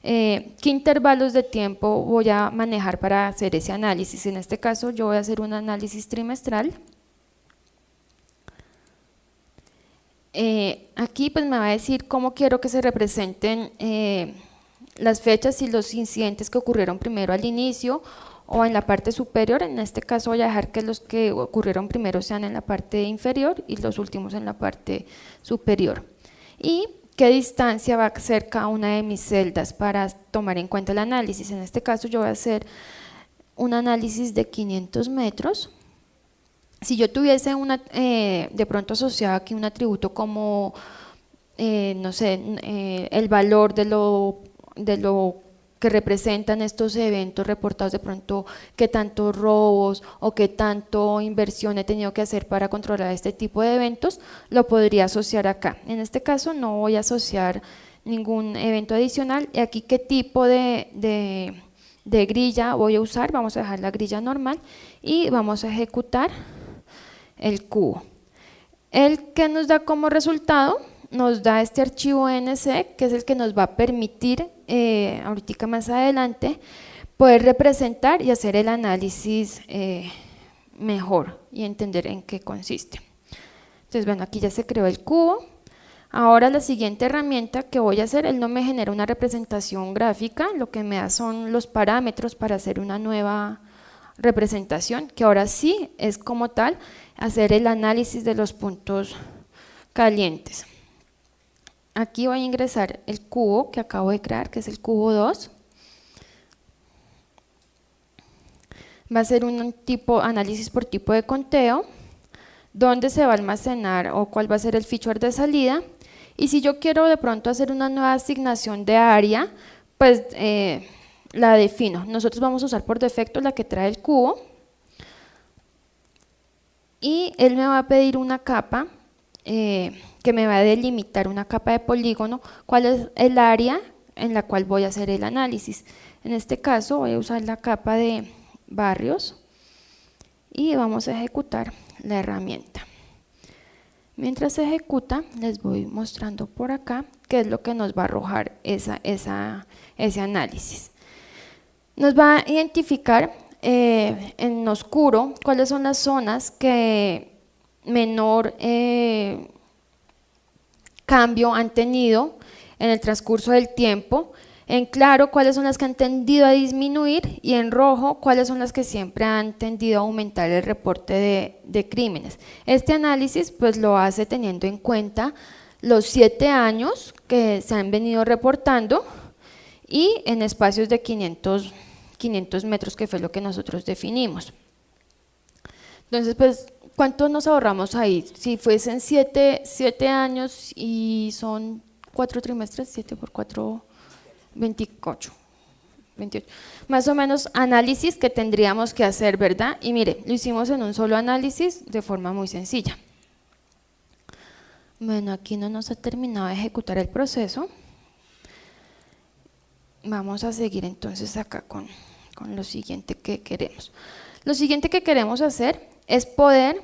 ¿Qué intervalos de tiempo voy a manejar para hacer ese análisis? En este caso yo voy a hacer un análisis trimestral. Aquí pues me va a decir cómo quiero que se representen las fechas y los incidentes que ocurrieron primero al inicio o en la parte superior. En este caso voy a dejar que los que ocurrieron primero sean en la parte inferior y los últimos en la parte superior. Y qué distancia va a ser cada una de mis celdas para tomar en cuenta el análisis. En este caso yo voy a hacer un análisis de 500 metros. Si yo tuviese de pronto asociado aquí un atributo como, no sé, el valor de lo que representan estos eventos reportados, de pronto qué tantos robos o qué tanto inversión he tenido que hacer para controlar este tipo de eventos, lo podría asociar acá. En este caso no voy a asociar ningún evento adicional. Y aquí qué tipo de grilla voy a usar, vamos a dejar la grilla normal y vamos a ejecutar el cubo. El que nos da como resultado nos da este archivo NC, que es el que nos va a permitir, ahorita más adelante, poder representar y hacer el análisis mejor y entender en qué consiste. Entonces, bueno, aquí ya se creó el cubo. Ahora la siguiente herramienta que voy a hacer, él no me genera una representación gráfica, lo que me da son los parámetros para hacer una nueva representación, que ahora sí es como tal hacer el análisis de los puntos calientes. Aquí voy a ingresar el cubo que acabo de crear, que es el cubo 2. Va a ser un análisis por tipo de conteo, dónde se va a almacenar o cuál va a ser el feature de salida. Y si yo quiero de pronto hacer una nueva asignación de área, pues la defino. Nosotros vamos a usar por defecto la que trae el cubo. Y él me va a pedir una capa que me va a delimitar, una capa de polígono, cuál es el área en la cual voy a hacer el análisis. En este caso voy a usar la capa de barrios y vamos a ejecutar la herramienta. Mientras se ejecuta, les voy mostrando por acá qué es lo que nos va a arrojar ese análisis. Nos va a identificar en oscuro cuáles son las zonas que menor cambio han tenido en el transcurso del tiempo, en claro cuáles son las que han tendido a disminuir y en rojo cuáles son las que siempre han tendido a aumentar el reporte de crímenes. Este análisis pues lo hace teniendo en cuenta los 7 años que se han venido reportando y en espacios de 500 metros, que fue lo que nosotros definimos. Entonces, pues ¿cuánto nos ahorramos ahí? Si fuesen 7 años y son 4 trimestres, 7 por 4, 28. 28. Más o menos análisis que tendríamos que hacer, ¿verdad? Y mire, lo hicimos en un solo análisis de forma muy sencilla. Bueno, aquí no nos ha terminado de ejecutar el proceso. Vamos a seguir entonces acá con lo siguiente que queremos. Lo siguiente que queremos hacer es poder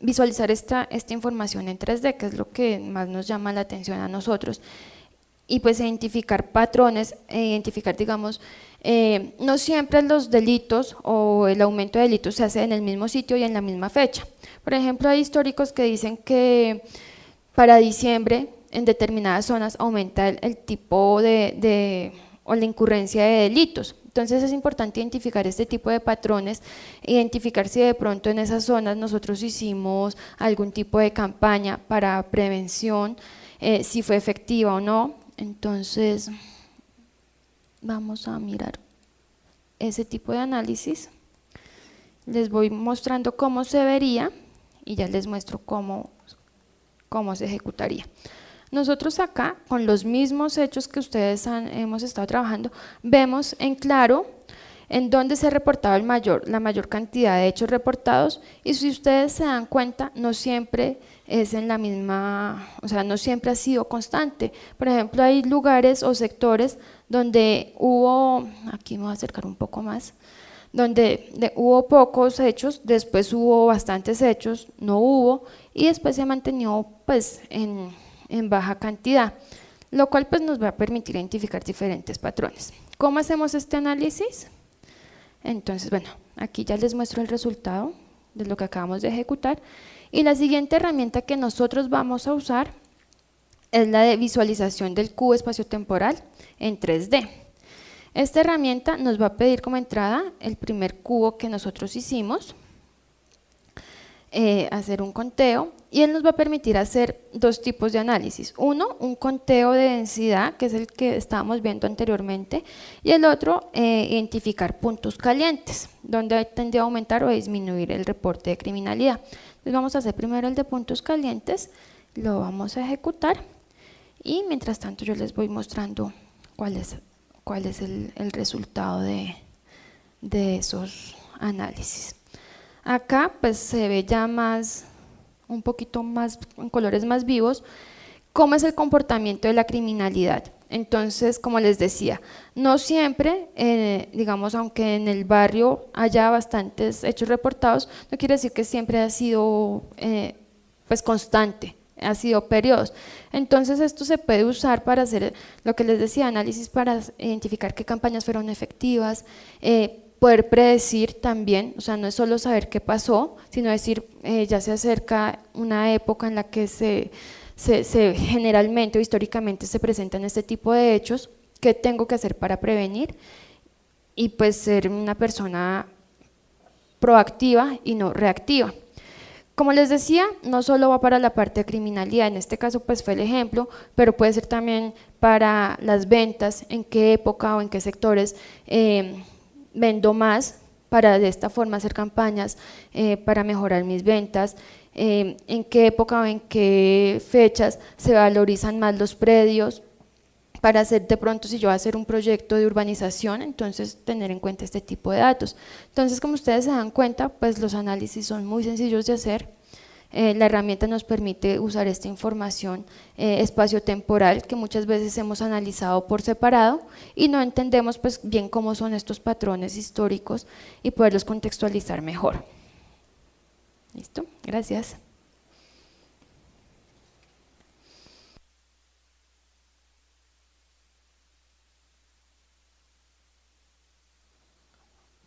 visualizar esta información en 3D, que es lo que más nos llama la atención a nosotros. Y pues identificar patrones, identificar, digamos, no siempre los delitos o el aumento de delitos se hace en el mismo sitio y en la misma fecha. Por ejemplo, hay históricos que dicen que para diciembre en determinadas zonas aumenta el tipo o la incurrencia de delitos. Entonces es importante identificar este tipo de patrones, identificar si de pronto en esas zonas nosotros hicimos algún tipo de campaña para prevención, si fue efectiva o no. Entonces vamos a mirar ese tipo de análisis. Les voy mostrando cómo se vería y ya les muestro cómo se ejecutaría. Nosotros acá, con los mismos hechos que ustedes hemos estado trabajando, vemos en claro en dónde se ha reportado la mayor cantidad de hechos reportados, y si ustedes se dan cuenta, no siempre es en la misma, o sea, no siempre ha sido constante. Por ejemplo, hay lugares o sectores donde hubo, aquí me voy a acercar un poco más, donde hubo pocos hechos, después hubo bastantes hechos, no hubo, y después se ha mantenido pues en baja cantidad, lo cual pues nos va a permitir identificar diferentes patrones. ¿Cómo hacemos este análisis? Entonces, bueno, aquí ya les muestro el resultado de lo que acabamos de ejecutar, y la siguiente herramienta que nosotros vamos a usar es la de visualización del cubo espaciotemporal en 3D. Esta herramienta nos va a pedir como entrada el primer cubo que nosotros hicimos, hacer un conteo, y él nos va a permitir hacer dos tipos de análisis. Uno, un conteo de densidad, que es el que estábamos viendo anteriormente, y el otro, identificar puntos calientes, donde tendría a aumentar o a disminuir el reporte de criminalidad. Entonces vamos a hacer primero el de puntos calientes, lo vamos a ejecutar, y mientras tanto yo les voy mostrando cuál es el resultado de esos análisis. Acá pues se ve ya un poquito más, en colores más vivos, cómo es el comportamiento de la criminalidad. Entonces, como les decía, no siempre, digamos, aunque en el barrio haya bastantes hechos reportados, no quiere decir que siempre ha sido pues constante, ha sido periodos. Entonces esto se puede usar para hacer lo que les decía, análisis para identificar qué campañas fueron efectivas, poder predecir también, o sea, no es solo saber qué pasó, sino decir, ya se acerca una época en la que generalmente o históricamente se presentan este tipo de hechos, ¿qué tengo que hacer para prevenir? Y pues ser una persona proactiva y no reactiva. Como les decía, no solo va para la parte de criminalidad, en este caso pues fue el ejemplo, pero puede ser también para las ventas, en qué época o en qué sectores vendo más, para de esta forma hacer campañas para mejorar mis ventas, en qué época o en qué fechas se valorizan más los predios, para hacer de pronto, si yo voy a hacer un proyecto de urbanización, entonces tener en cuenta este tipo de datos. Entonces, como ustedes se dan cuenta, pues los análisis son muy sencillos de hacer. La herramienta nos permite usar esta información espaciotemporal que muchas veces hemos analizado por separado y no entendemos pues bien cómo son estos patrones históricos y poderlos contextualizar mejor. ¿Listo? Gracias.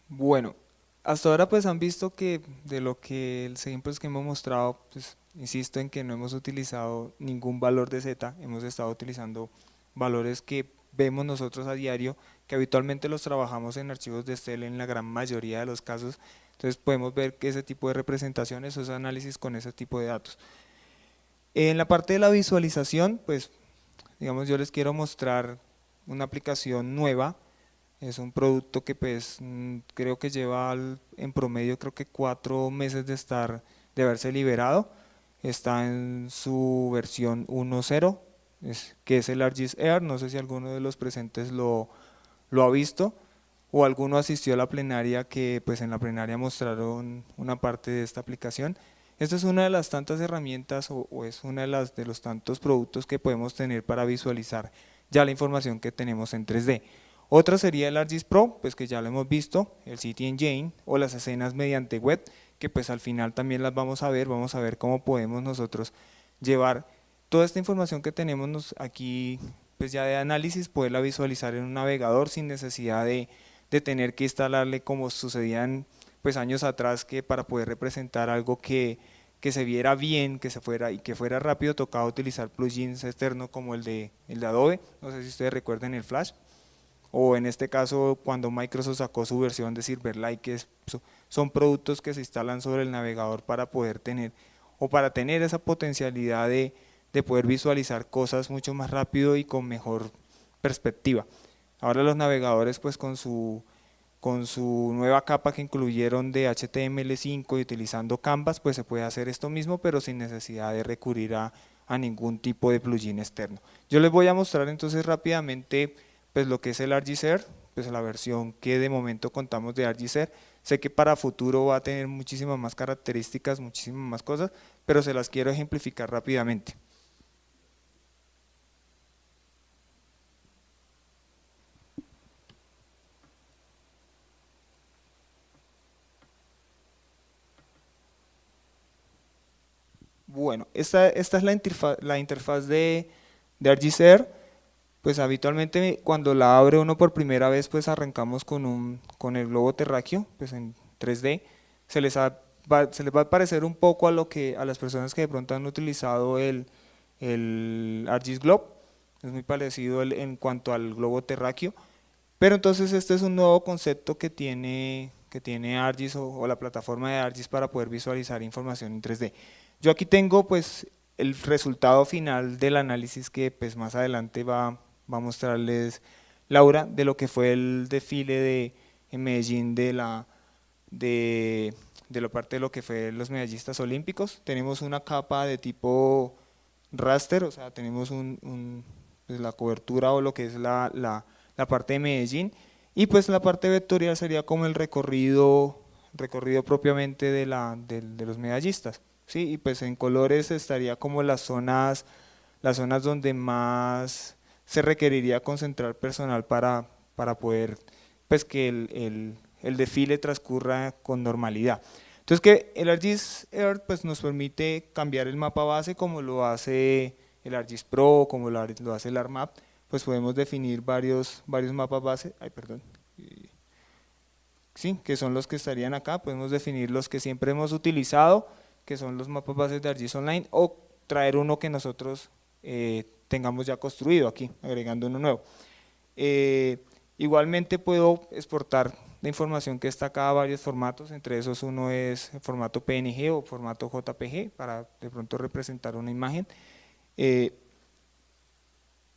Bueno, hasta ahora pues han visto que de lo que el ejemplos que hemos mostrado, pues insisto en que no hemos utilizado ningún valor de Z, hemos estado utilizando valores que vemos nosotros a diario, que habitualmente los trabajamos en archivos de Excel en la gran mayoría de los casos. Entonces podemos ver que ese tipo de representaciones, esos análisis con ese tipo de datos. En la parte de la visualización, pues digamos yo les quiero mostrar una aplicación nueva Es un producto que pues creo que lleva en promedio creo que 4 meses de haberse liberado. Está en su versión 1.0, que es el ArcGIS Air. No sé si alguno de los presentes lo ha visto o alguno asistió a la plenaria, que pues en la plenaria mostraron una parte de esta aplicación. Esta es una de las tantas herramientas o es una de los tantos productos que podemos tener para visualizar ya la información que tenemos en 3D. Otra sería el ArcGIS Pro, pues que ya lo hemos visto, el City Engine o las escenas mediante web, que pues al final también las vamos a ver cómo podemos nosotros llevar toda esta información que tenemos aquí pues ya de análisis, poderla visualizar en un navegador sin necesidad de tener que instalarle como sucedían pues años atrás, que para poder representar algo que se viera bien, que fuera rápido, tocaba utilizar plugins externos como el de Adobe. No sé si ustedes recuerdan el Flash, o en este caso cuando Microsoft sacó su versión de Silverlight, son productos que se instalan sobre el navegador para poder tener o para tener esa potencialidad de poder visualizar cosas mucho más rápido y con mejor perspectiva. Ahora los navegadores pues con su nueva capa que incluyeron de HTML5 y utilizando Canvas, pues se puede hacer esto mismo, pero sin necesidad de recurrir a ningún tipo de plugin externo. Yo les voy a mostrar entonces rápidamente pues lo que es el ArcGIS Air, pues la versión que de momento contamos de ArcGIS Air. Sé que para futuro va a tener muchísimas más características, muchísimas más cosas, pero se las quiero ejemplificar rápidamente. Bueno, esta es la interfaz de ArcGIS Air. Pues habitualmente cuando la abre uno por primera vez, pues arrancamos con el globo terráqueo, pues en 3D. Se les va a parecer un poco a las personas que de pronto han utilizado el ArcGIS Globe. Es muy parecido en cuanto al globo terráqueo. Pero entonces este es un nuevo concepto que tiene ArcGIS o la plataforma de ArcGIS para poder visualizar información en 3D. Yo aquí tengo pues el resultado final del análisis que pues más adelante va a mostrarles Laura, de lo que fue el desfile en Medellín de la parte de lo que fue los medallistas olímpicos. Tenemos una capa de tipo raster, o sea, tenemos pues la cobertura o lo que es la parte de Medellín, y pues la parte vectorial sería como el recorrido propiamente de los medallistas, ¿sí? Y pues en colores estaría como las zonas donde más se requeriría concentrar personal para poder pues que el desfile transcurra con normalidad. Entonces que el ArcGIS Air pues nos permite cambiar el mapa base como lo hace el ArcGIS Pro, como lo hace el ArcMap. Pues podemos definir varios mapas base, sí, que son los que estarían acá. Podemos definir los que siempre hemos utilizado, que son los mapas bases de ArcGIS Online, o traer uno que nosotros tengamos ya construido aquí, agregando uno nuevo. Igualmente puedo exportar la información que está acá a varios formatos, entre esos uno es el formato PNG o formato JPG, para de pronto representar una imagen.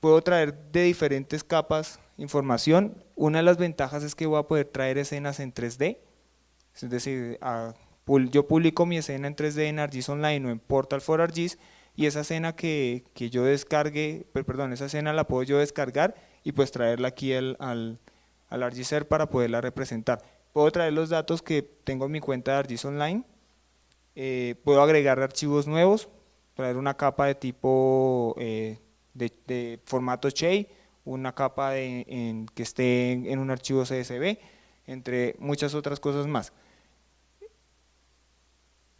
Puedo traer de diferentes capas información. Una de las ventajas es que voy a poder traer escenas en 3D, es decir, yo publico mi escena en 3D en ArcGIS Online o en Portal for ArcGIS, y esa escena que yo descargue, perdón, esa escena la puedo yo descargar y pues traerla aquí al ArcGIS Air para poderla representar. Puedo traer los datos que tengo en mi cuenta de ArcGIS Online, puedo agregar archivos nuevos, traer una capa de tipo de formato SHADE, una capa que esté en un archivo CSV, entre muchas otras cosas más.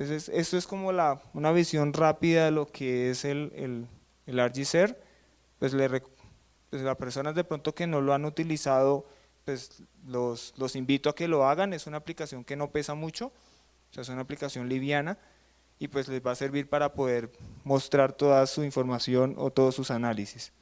Entonces, esto es como una visión rápida de lo que es el ArcGIS Air. Pues, pues las personas de pronto que no lo han utilizado, pues los invito a que lo hagan. Es una aplicación que no pesa mucho, o sea, es una aplicación liviana, y pues les va a servir para poder mostrar toda su información o todos sus análisis.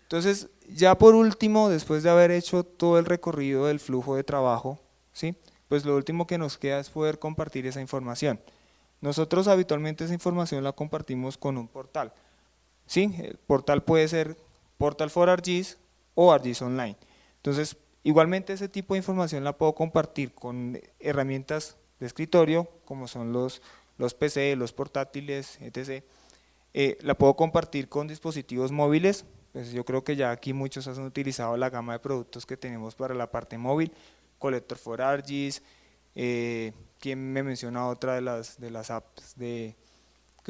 Entonces, ya por último, después de haber hecho todo el recorrido del flujo de trabajo, ¿sí? Pues lo último que nos queda es poder compartir esa información. Nosotros habitualmente esa información la compartimos con un portal. ¿sí? El portal puede ser Portal for ArcGIS o ArcGIS Online. Entonces, igualmente ese tipo de información la puedo compartir con herramientas de escritorio, como son los PC, los portátiles, etc. La puedo compartir con dispositivos móviles, pues yo creo que ya aquí muchos han utilizado la gama de productos que tenemos para la parte móvil, Collector for ArcGIS, ¿quién me menciona otra de las apps que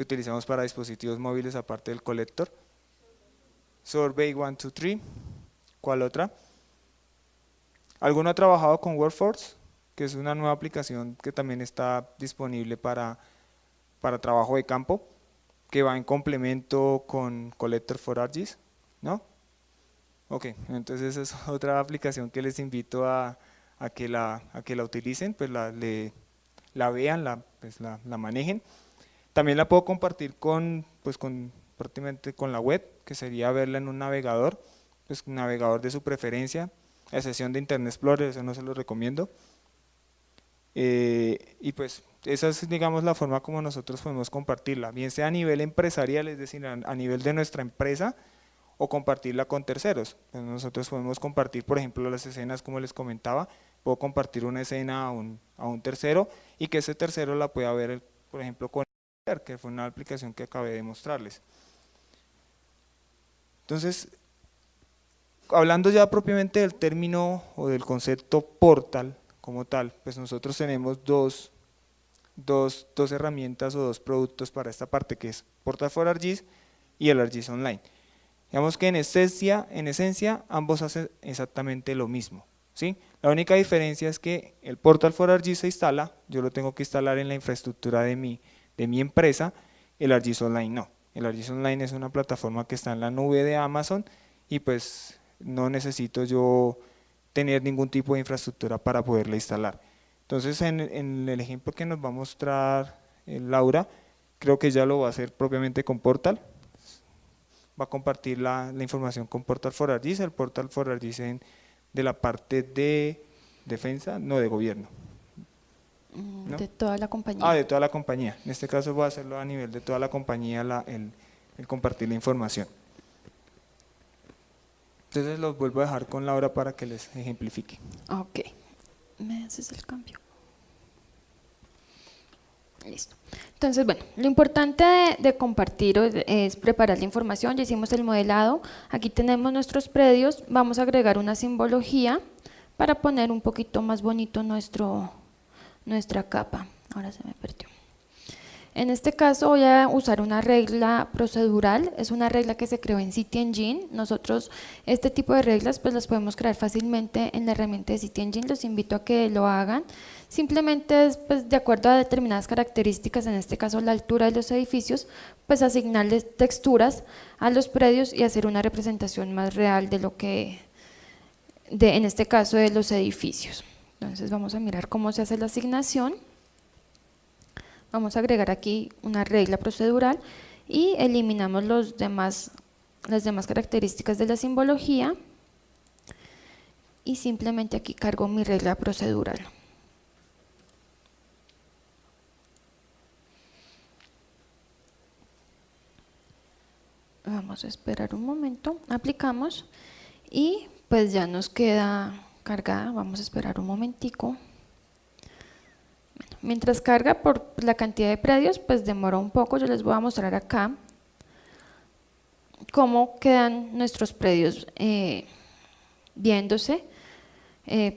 utilizamos para dispositivos móviles aparte del Collector? Survey 123, ¿cuál otra? ¿Alguno ha trabajado con Workforce? Que es una nueva aplicación que también está disponible para trabajo de campo, que va en complemento con Collector for ArcGIS, ¿no? Ok, entonces esa es otra aplicación que les invito a que la utilicen, pues la vean, pues la manejen. También la puedo compartir pues prácticamente con la web, que sería verla en un navegador, pues un navegador de su preferencia, a excepción de Internet Explorer, eso no se lo recomiendo. Y pues esa es, digamos, la forma como nosotros podemos compartirla, bien sea a nivel empresarial, es decir, a nivel de nuestra empresa, o compartirla con terceros. Pues nosotros podemos compartir, por ejemplo, las escenas, como les comentaba, puedo compartir una escena a un tercero y que ese tercero la pueda ver, por ejemplo, con que fue una aplicación que acabé de mostrarles. Entonces, hablando ya propiamente del término o del concepto portal como tal, pues nosotros tenemos dos herramientas o dos productos para esta parte, que es Portal for ArcGIS y el ArcGIS Online. Digamos que en esencia ambos hacen exactamente lo mismo, ¿sí? La única diferencia es que el Portal for ArcGIS se instala, yo lo tengo que instalar en la infraestructura de mi empresa, el ArcGIS Online no. El ArcGIS Online es una plataforma que está en la nube de Amazon y pues no necesito yo tener ningún tipo de infraestructura para poderla instalar. Entonces en el ejemplo que nos va a mostrar Laura, creo que ya lo va a hacer propiamente con Portal. Va a compartir la información con Portal for ArcGIS, el Portal for ArcGIS de la parte de defensa, no de gobierno. ¿No? De toda la compañía. De toda la compañía. En este caso voy a hacerlo a nivel de toda la compañía, el compartir la información. Entonces los vuelvo a dejar con Laura para que les ejemplifique. Ok, me haces el cambio. Listo. Entonces, bueno, lo importante de compartir es preparar la información. Ya hicimos el modelado. Aquí tenemos nuestros predios. Vamos a agregar una simbología para poner un poquito más bonito nuestra capa. Ahora se me perdió. En este caso voy a usar una regla procedural, es una regla que se creó en CityEngine. Nosotros este tipo de reglas pues las podemos crear fácilmente en la herramienta de CityEngine, los invito a que lo hagan. Simplemente es pues, de acuerdo a determinadas características, en este caso la altura de los edificios, pues asignarles texturas a los predios y hacer una representación más real de lo que, en este caso de los edificios. Entonces vamos a mirar cómo se hace la asignación. Vamos a agregar aquí una regla procedural y eliminamos las demás características de la simbología y simplemente aquí cargo mi regla procedural. Vamos a esperar un momento, aplicamos y pues ya nos queda cargada. Vamos a esperar un momentico. Mientras carga por la cantidad de predios, pues demora un poco. Yo les voy a mostrar acá cómo quedan nuestros predios viéndose.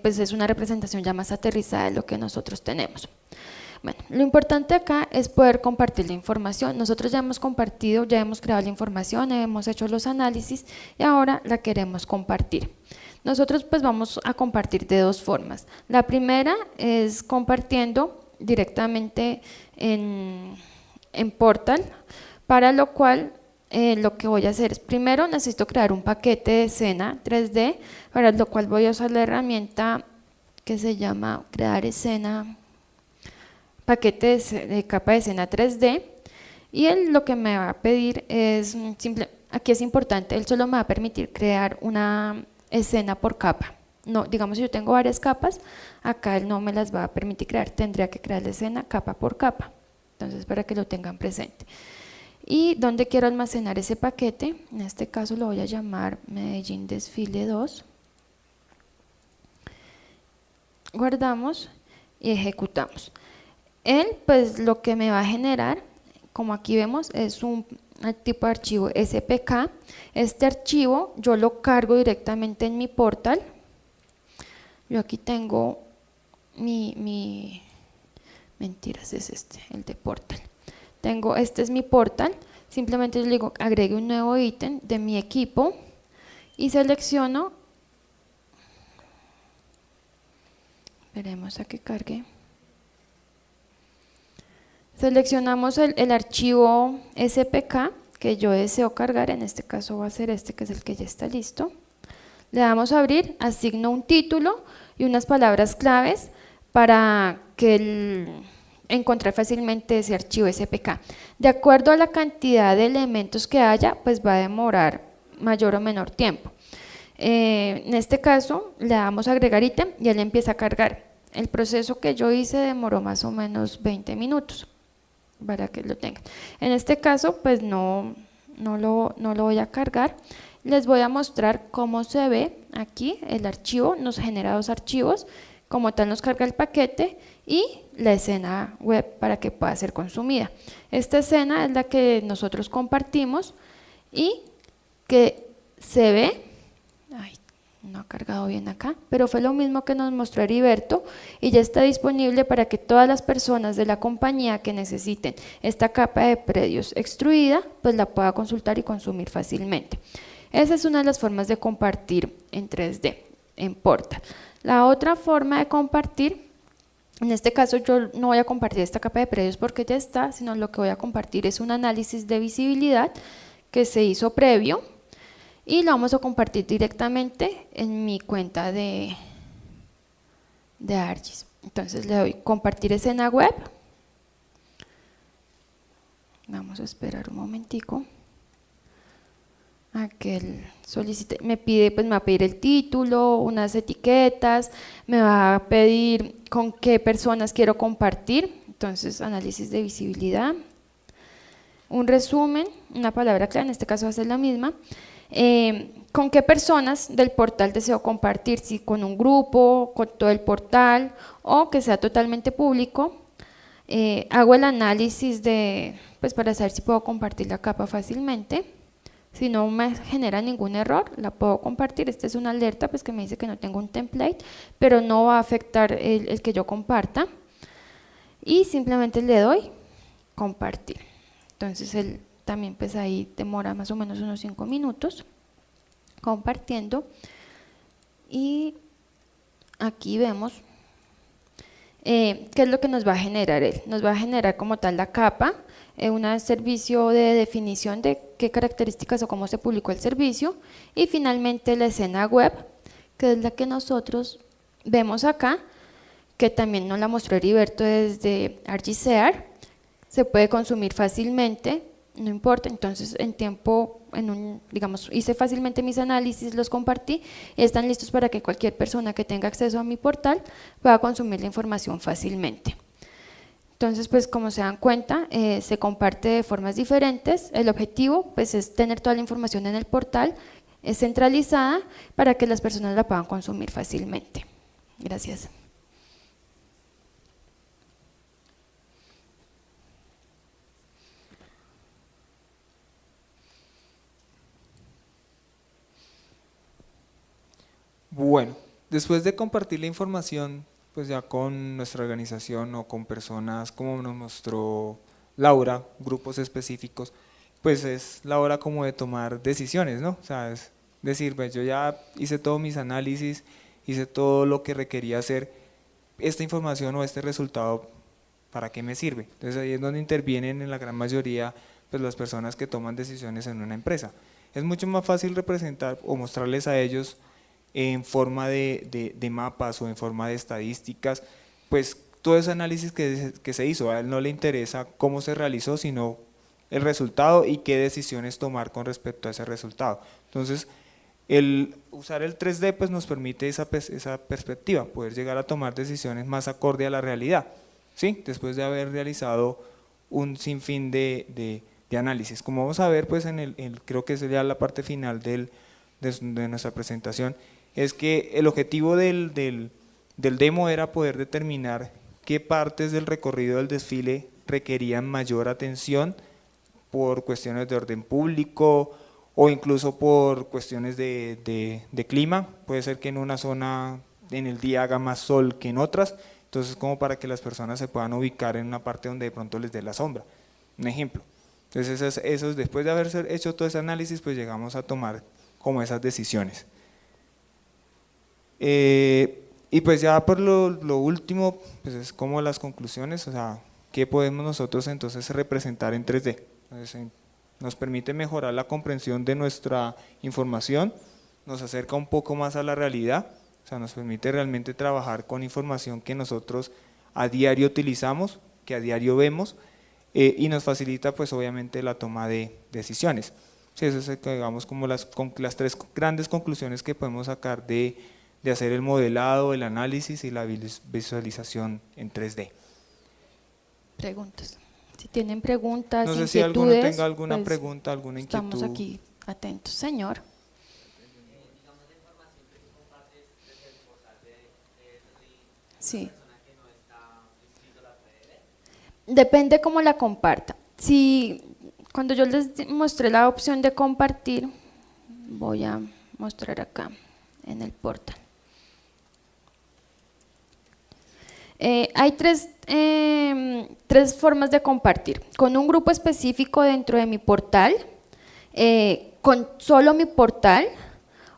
Pues es una representación ya más aterrizada de lo que nosotros tenemos. Bueno, lo importante acá es poder compartir la información. Nosotros ya hemos compartido, ya hemos creado la información, hemos hecho los análisis y ahora la queremos compartir. Nosotros pues vamos a compartir de dos formas. La primera es compartiendo directamente en Portal, para lo cual lo que voy a hacer es, primero necesito crear un paquete de escena 3D, para lo cual voy a usar la herramienta que se llama crear escena, paquete de capa de escena 3D, y él lo que me va a pedir es, aquí es importante, él solo me va a permitir crear una escena por capa. No, digamos si yo tengo varias capas, acá él no me las va a permitir crear, tendría que crear la escena capa por capa, entonces para que lo tengan presente. y dónde quiero almacenar ese paquete. En este caso lo voy a llamar Medellín Desfile 2. Guardamos y ejecutamos. Él pues lo que me va a generar, como aquí vemos, es un tipo de archivo SPK. Este archivo yo lo cargo directamente en mi portal. Yo aquí tengo mentiras, es este, el de portal. Este es mi portal, simplemente yo le digo agregue un nuevo ítem de mi equipo y selecciono, esperemos a que cargue. Seleccionamos el archivo SPK que yo deseo cargar, en este caso va a ser este que es el que ya está listo. Le damos a abrir, asigno un título y unas palabras claves para que encontrar fácilmente ese archivo SPK. De acuerdo a la cantidad de elementos que haya, pues va a demorar mayor o menor tiempo. En este caso le damos a agregar ítem y él empieza a cargar. El proceso que yo hice demoró más o menos 20 minutos para que lo tengan. En este caso pues no lo voy a cargar. Les voy a mostrar cómo se ve aquí el archivo, nos genera dos archivos, como tal nos carga el paquete y la escena web para que pueda ser consumida. Esta escena es la que nosotros compartimos y que se ve, no ha cargado bien acá, pero fue lo mismo que nos mostró Heriberto y ya está disponible para que todas las personas de la compañía que necesiten esta capa de predios extruida, pues la pueda consultar y consumir fácilmente. Esa es una de las formas de compartir en 3D, en Portal. La otra forma de compartir, en este caso yo no voy a compartir esta capa de predios porque ya está, sino lo que voy a compartir es un análisis de visibilidad que se hizo previo y lo vamos a compartir directamente en mi cuenta de ArcGIS. Entonces le doy compartir escena web. Vamos a esperar un momentico a que él solicite, me pide, pues me va a pedir el título, unas etiquetas, me va a pedir con qué personas quiero compartir, entonces análisis de visibilidad, un resumen, una palabra clave, en este caso va a ser la misma, con qué personas del portal deseo compartir, si con un grupo, con todo el portal o que sea totalmente público. Hago el análisis pues para saber si puedo compartir la capa fácilmente. Si no me genera ningún error, la puedo compartir. Esta es una alerta pues que me dice que no tengo un template, pero no va a afectar el que yo comparta. Y simplemente le doy compartir. Entonces él también pues ahí demora más o menos unos 5 minutos compartiendo. Y aquí vemos qué es lo que nos va a generar él. Nos va a generar como tal la capa, un servicio de definición de qué características o cómo se publicó el servicio y finalmente la escena web, que es la que nosotros vemos acá, que también nos la mostró Heriberto desde ArcGIS, se puede consumir fácilmente, no importa, entonces en tiempo, digamos, hice fácilmente mis análisis, los compartí y están listos para que cualquier persona que tenga acceso a mi portal pueda consumir la información fácilmente. Entonces, pues como se dan cuenta, se comparte de formas diferentes. El objetivo pues es tener toda la información en el portal, es centralizada para que las personas la puedan consumir fácilmente. Gracias. Bueno, después de compartir la información pues ya con nuestra organización o con personas como nos mostró Laura, grupos específicos, pues es la hora como de tomar decisiones, ¿no? O sea, es decir, pues yo ya hice todos mis análisis, hice todo lo que requería hacer, esta información o este resultado, ¿para qué me sirve? Entonces ahí es donde intervienen en la gran mayoría pues las personas que toman decisiones en una empresa. Es mucho más fácil representar o mostrarles a ellos en forma de mapas o en forma de estadísticas, pues todo ese análisis que se hizo, a él no le interesa cómo se realizó, sino el resultado y qué decisiones tomar con respecto a ese resultado. Entonces, el usar el 3D pues nos permite esa perspectiva, poder llegar a tomar decisiones más acorde a la realidad, ¿sí? Después de haber realizado un sinfín de de análisis. Como vamos a ver, pues creo que sería la parte final de nuestra presentación, es que el objetivo del demo era poder determinar qué partes del recorrido del desfile requerían mayor atención por cuestiones de orden público o incluso por cuestiones de clima. Puede ser que en una zona en el día haga más sol que en otras, entonces como para que las personas se puedan ubicar en una parte donde de pronto les dé la sombra, un ejemplo. Entonces después de haber hecho todo ese análisis, pues llegamos a tomar como esas decisiones. Y pues ya por lo último, pues es como las conclusiones, o sea, ¿qué podemos nosotros entonces representar en 3D? Entonces, nos permite mejorar la comprensión de nuestra información, nos acerca un poco más a la realidad, o sea, nos permite realmente trabajar con información que nosotros a diario utilizamos, que a diario vemos, y nos facilita pues obviamente la toma de decisiones. Sí, eso es, digamos, como las 3 grandes conclusiones que podemos sacar de hacer el modelado, el análisis y la visualización en 3D. Preguntas. Si tienen preguntas, no sé si alguno tenga alguna pues, pregunta, alguna inquietud. Estamos aquí atentos, señor. Sí. Depende cómo la comparta. Si cuando yo les mostré la opción de compartir, voy a mostrar acá en el portal. Hay tres formas de compartir: con un grupo específico dentro de mi portal, con solo mi portal,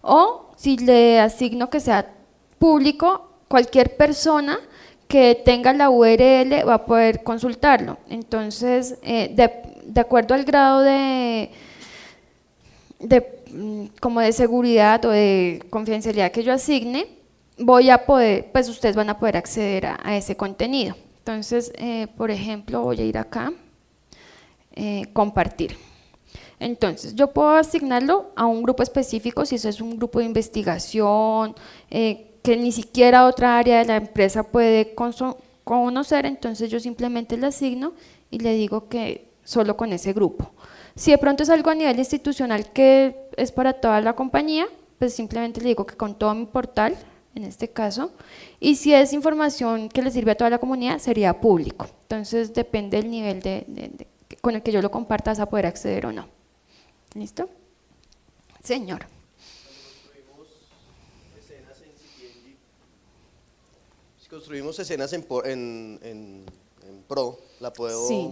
o si le asigno que sea público, cualquier persona que tenga la URL va a poder consultarlo. Entonces, de acuerdo al grado como de seguridad o de confidencialidad que yo asigne, voy a poder, pues ustedes van a poder acceder a ese contenido. Entonces, por ejemplo, voy a ir acá, compartir. Entonces, yo puedo asignarlo a un grupo específico, si eso es un grupo de investigación, que ni siquiera otra área de la empresa puede conocer, entonces yo simplemente le asigno y le digo que solo con ese grupo. Si de pronto es algo a nivel institucional que es para toda la compañía, pues simplemente le digo que con todo mi portal, en este caso, y si es información que le sirve a toda la comunidad, sería público. Entonces depende del nivel con el que yo lo comparta, vas a poder acceder o no. ¿Listo? Señor. Construimos escenas en Pro, la puedo sí.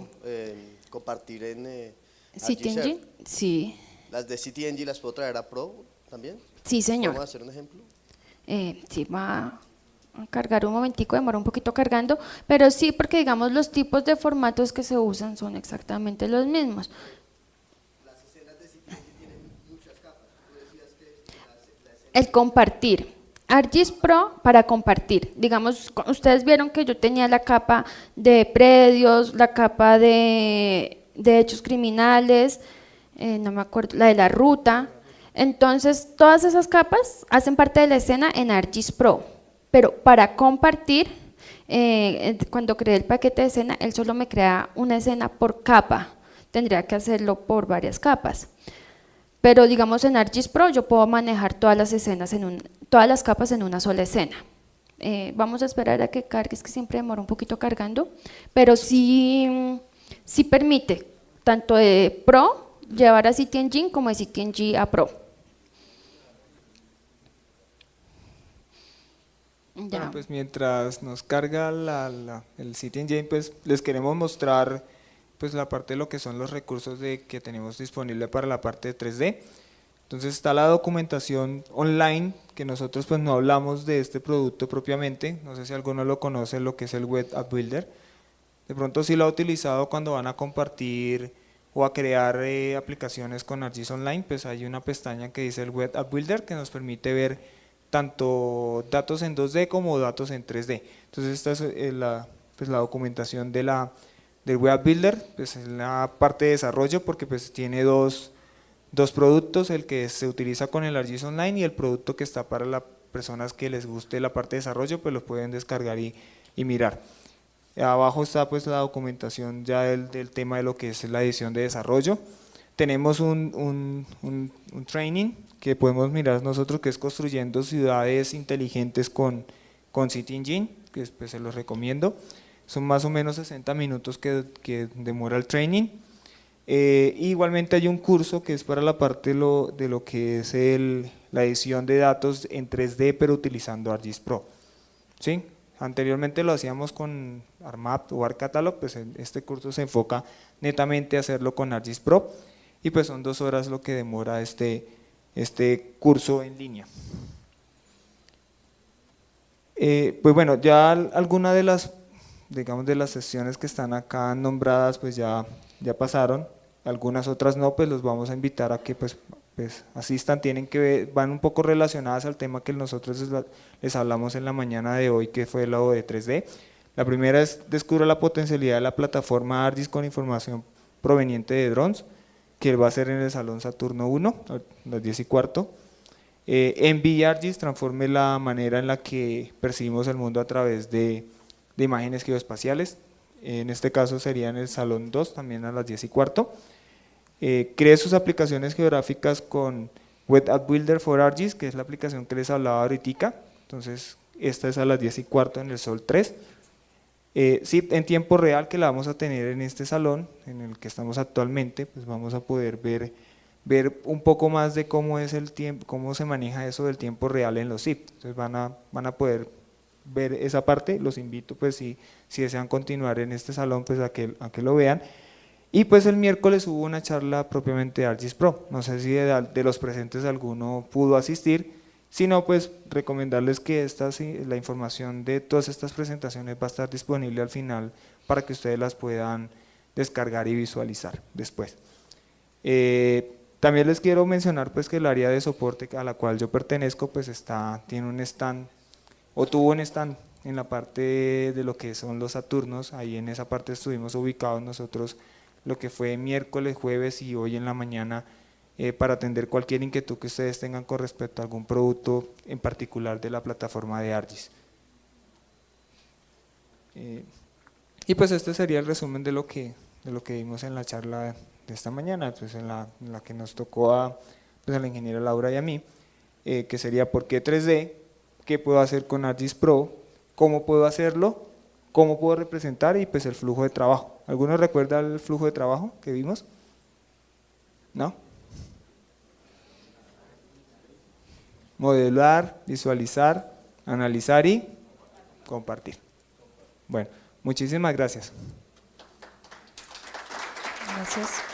Compartir en CityEngine, sí. ¿Las de CityEngine las puedo traer a Pro también? Sí, señor. ¿Vamos a hacer un ejemplo? Sí, va a cargar un momentico, demora un poquito cargando, pero sí, porque digamos los tipos de formatos que se usan son exactamente los mismos. Las escenas de CityEngine tienen muchas capas. Tú decías que el compartir. ArcGIS Pro para compartir. Digamos, ustedes vieron que yo tenía la capa de predios, la capa de hechos criminales, no me acuerdo, la de la ruta. Entonces, todas esas capas hacen parte de la escena en ArcGIS Pro, pero para compartir, cuando creé el paquete de escena, él solo me crea una escena por capa, tendría que hacerlo por varias capas. Pero digamos en ArcGIS Pro yo puedo manejar todas las escenas todas las capas en una sola escena. Vamos a esperar a que cargue, es que siempre demora un poquito cargando, pero sí permite tanto de Pro llevar a CityEngine como de CityEngine a Pro. Bueno, pues mientras nos carga el CityEngine, pues les queremos mostrar pues la parte de lo que son los recursos que tenemos disponible para la parte de 3D. Entonces está la documentación online, que nosotros pues no hablamos de este producto propiamente, no sé si alguno lo conoce, lo que es el Web App Builder. De pronto sí lo ha utilizado cuando van a compartir o a crear aplicaciones con ArcGIS Online, pues hay una pestaña que dice el Web App Builder que nos permite ver tanto datos en 2D como datos en 3D. Entonces esta es la documentación del Web Builder, pues en la parte de desarrollo, porque pues tiene dos productos, el que se utiliza con el ArcGIS Online y el producto que está para las personas que les guste la parte de desarrollo, pues lo pueden descargar y mirar. Abajo está pues la documentación ya del tema de lo que es la edición de desarrollo. Tenemos un training que podemos mirar nosotros, que es construyendo ciudades inteligentes con City Engine, que pues se los recomiendo. Son más o menos 60 minutos que demora el training. Igualmente hay un curso que es para la parte de lo que es la edición de datos en 3D, pero utilizando ArcGIS Pro. ¿Sí? Anteriormente lo hacíamos con ArcMap o ArcCatalog, pues este curso se enfoca netamente a hacerlo con ArcGIS Pro, y pues son 2 horas lo que demora este curso en línea. Pues bueno, ya alguna de las, digamos, de las sesiones que están acá nombradas pues ya pasaron, algunas otras no, pues los vamos a invitar a que pues asistan. Tienen que ver, van un poco relacionadas al tema que nosotros les hablamos en la mañana de hoy, que fue lo de 3D. La primera es descubre la potencialidad de la plataforma ArcGIS con información proveniente de drones, que va a ser en el Salón Saturno 1, a las 10:15. Envy ArcGIS transforme la manera en la que percibimos el mundo a través de imágenes geoespaciales. En este caso sería en el Salón 2, también a las 10:15. Cree sus aplicaciones geográficas con Web App Builder for ArcGIS, que es la aplicación que les hablaba ahorita. Entonces esta es a las 10:15 en el Sol 3. Sí, en tiempo real, que la vamos a tener en este salón en el que estamos actualmente, pues vamos a poder ver un poco más de cómo es el tiempo, cómo se maneja eso del tiempo real en los SIP. Entonces van a poder ver esa parte. Los invito, pues si desean continuar en este salón, pues a que lo vean. Y pues el miércoles hubo una charla propiamente de ArcGIS Pro. No sé si de los presentes alguno pudo asistir. Si no, pues recomendarles que la información de todas estas presentaciones va a estar disponible al final para que ustedes las puedan descargar y visualizar después. También les quiero mencionar pues que el área de soporte a la cual yo pertenezco pues tiene un stand, o tuvo un stand en la parte de lo que son los Saturnos. Ahí en esa parte estuvimos ubicados nosotros lo que fue miércoles, jueves y hoy en la mañana, para atender cualquier inquietud que ustedes tengan con respecto a algún producto en particular de la plataforma de ArcGIS. Y pues este sería el resumen de lo que vimos en la charla de esta mañana, pues en la que nos tocó a la ingeniera Laura y a mí, que sería por qué 3D, qué puedo hacer con ArcGIS Pro, cómo puedo hacerlo, cómo puedo representar y pues el flujo de trabajo. ¿Alguno recuerda el flujo de trabajo que vimos? ¿No? Modelar, visualizar, analizar y compartir. Bueno, muchísimas gracias. Gracias.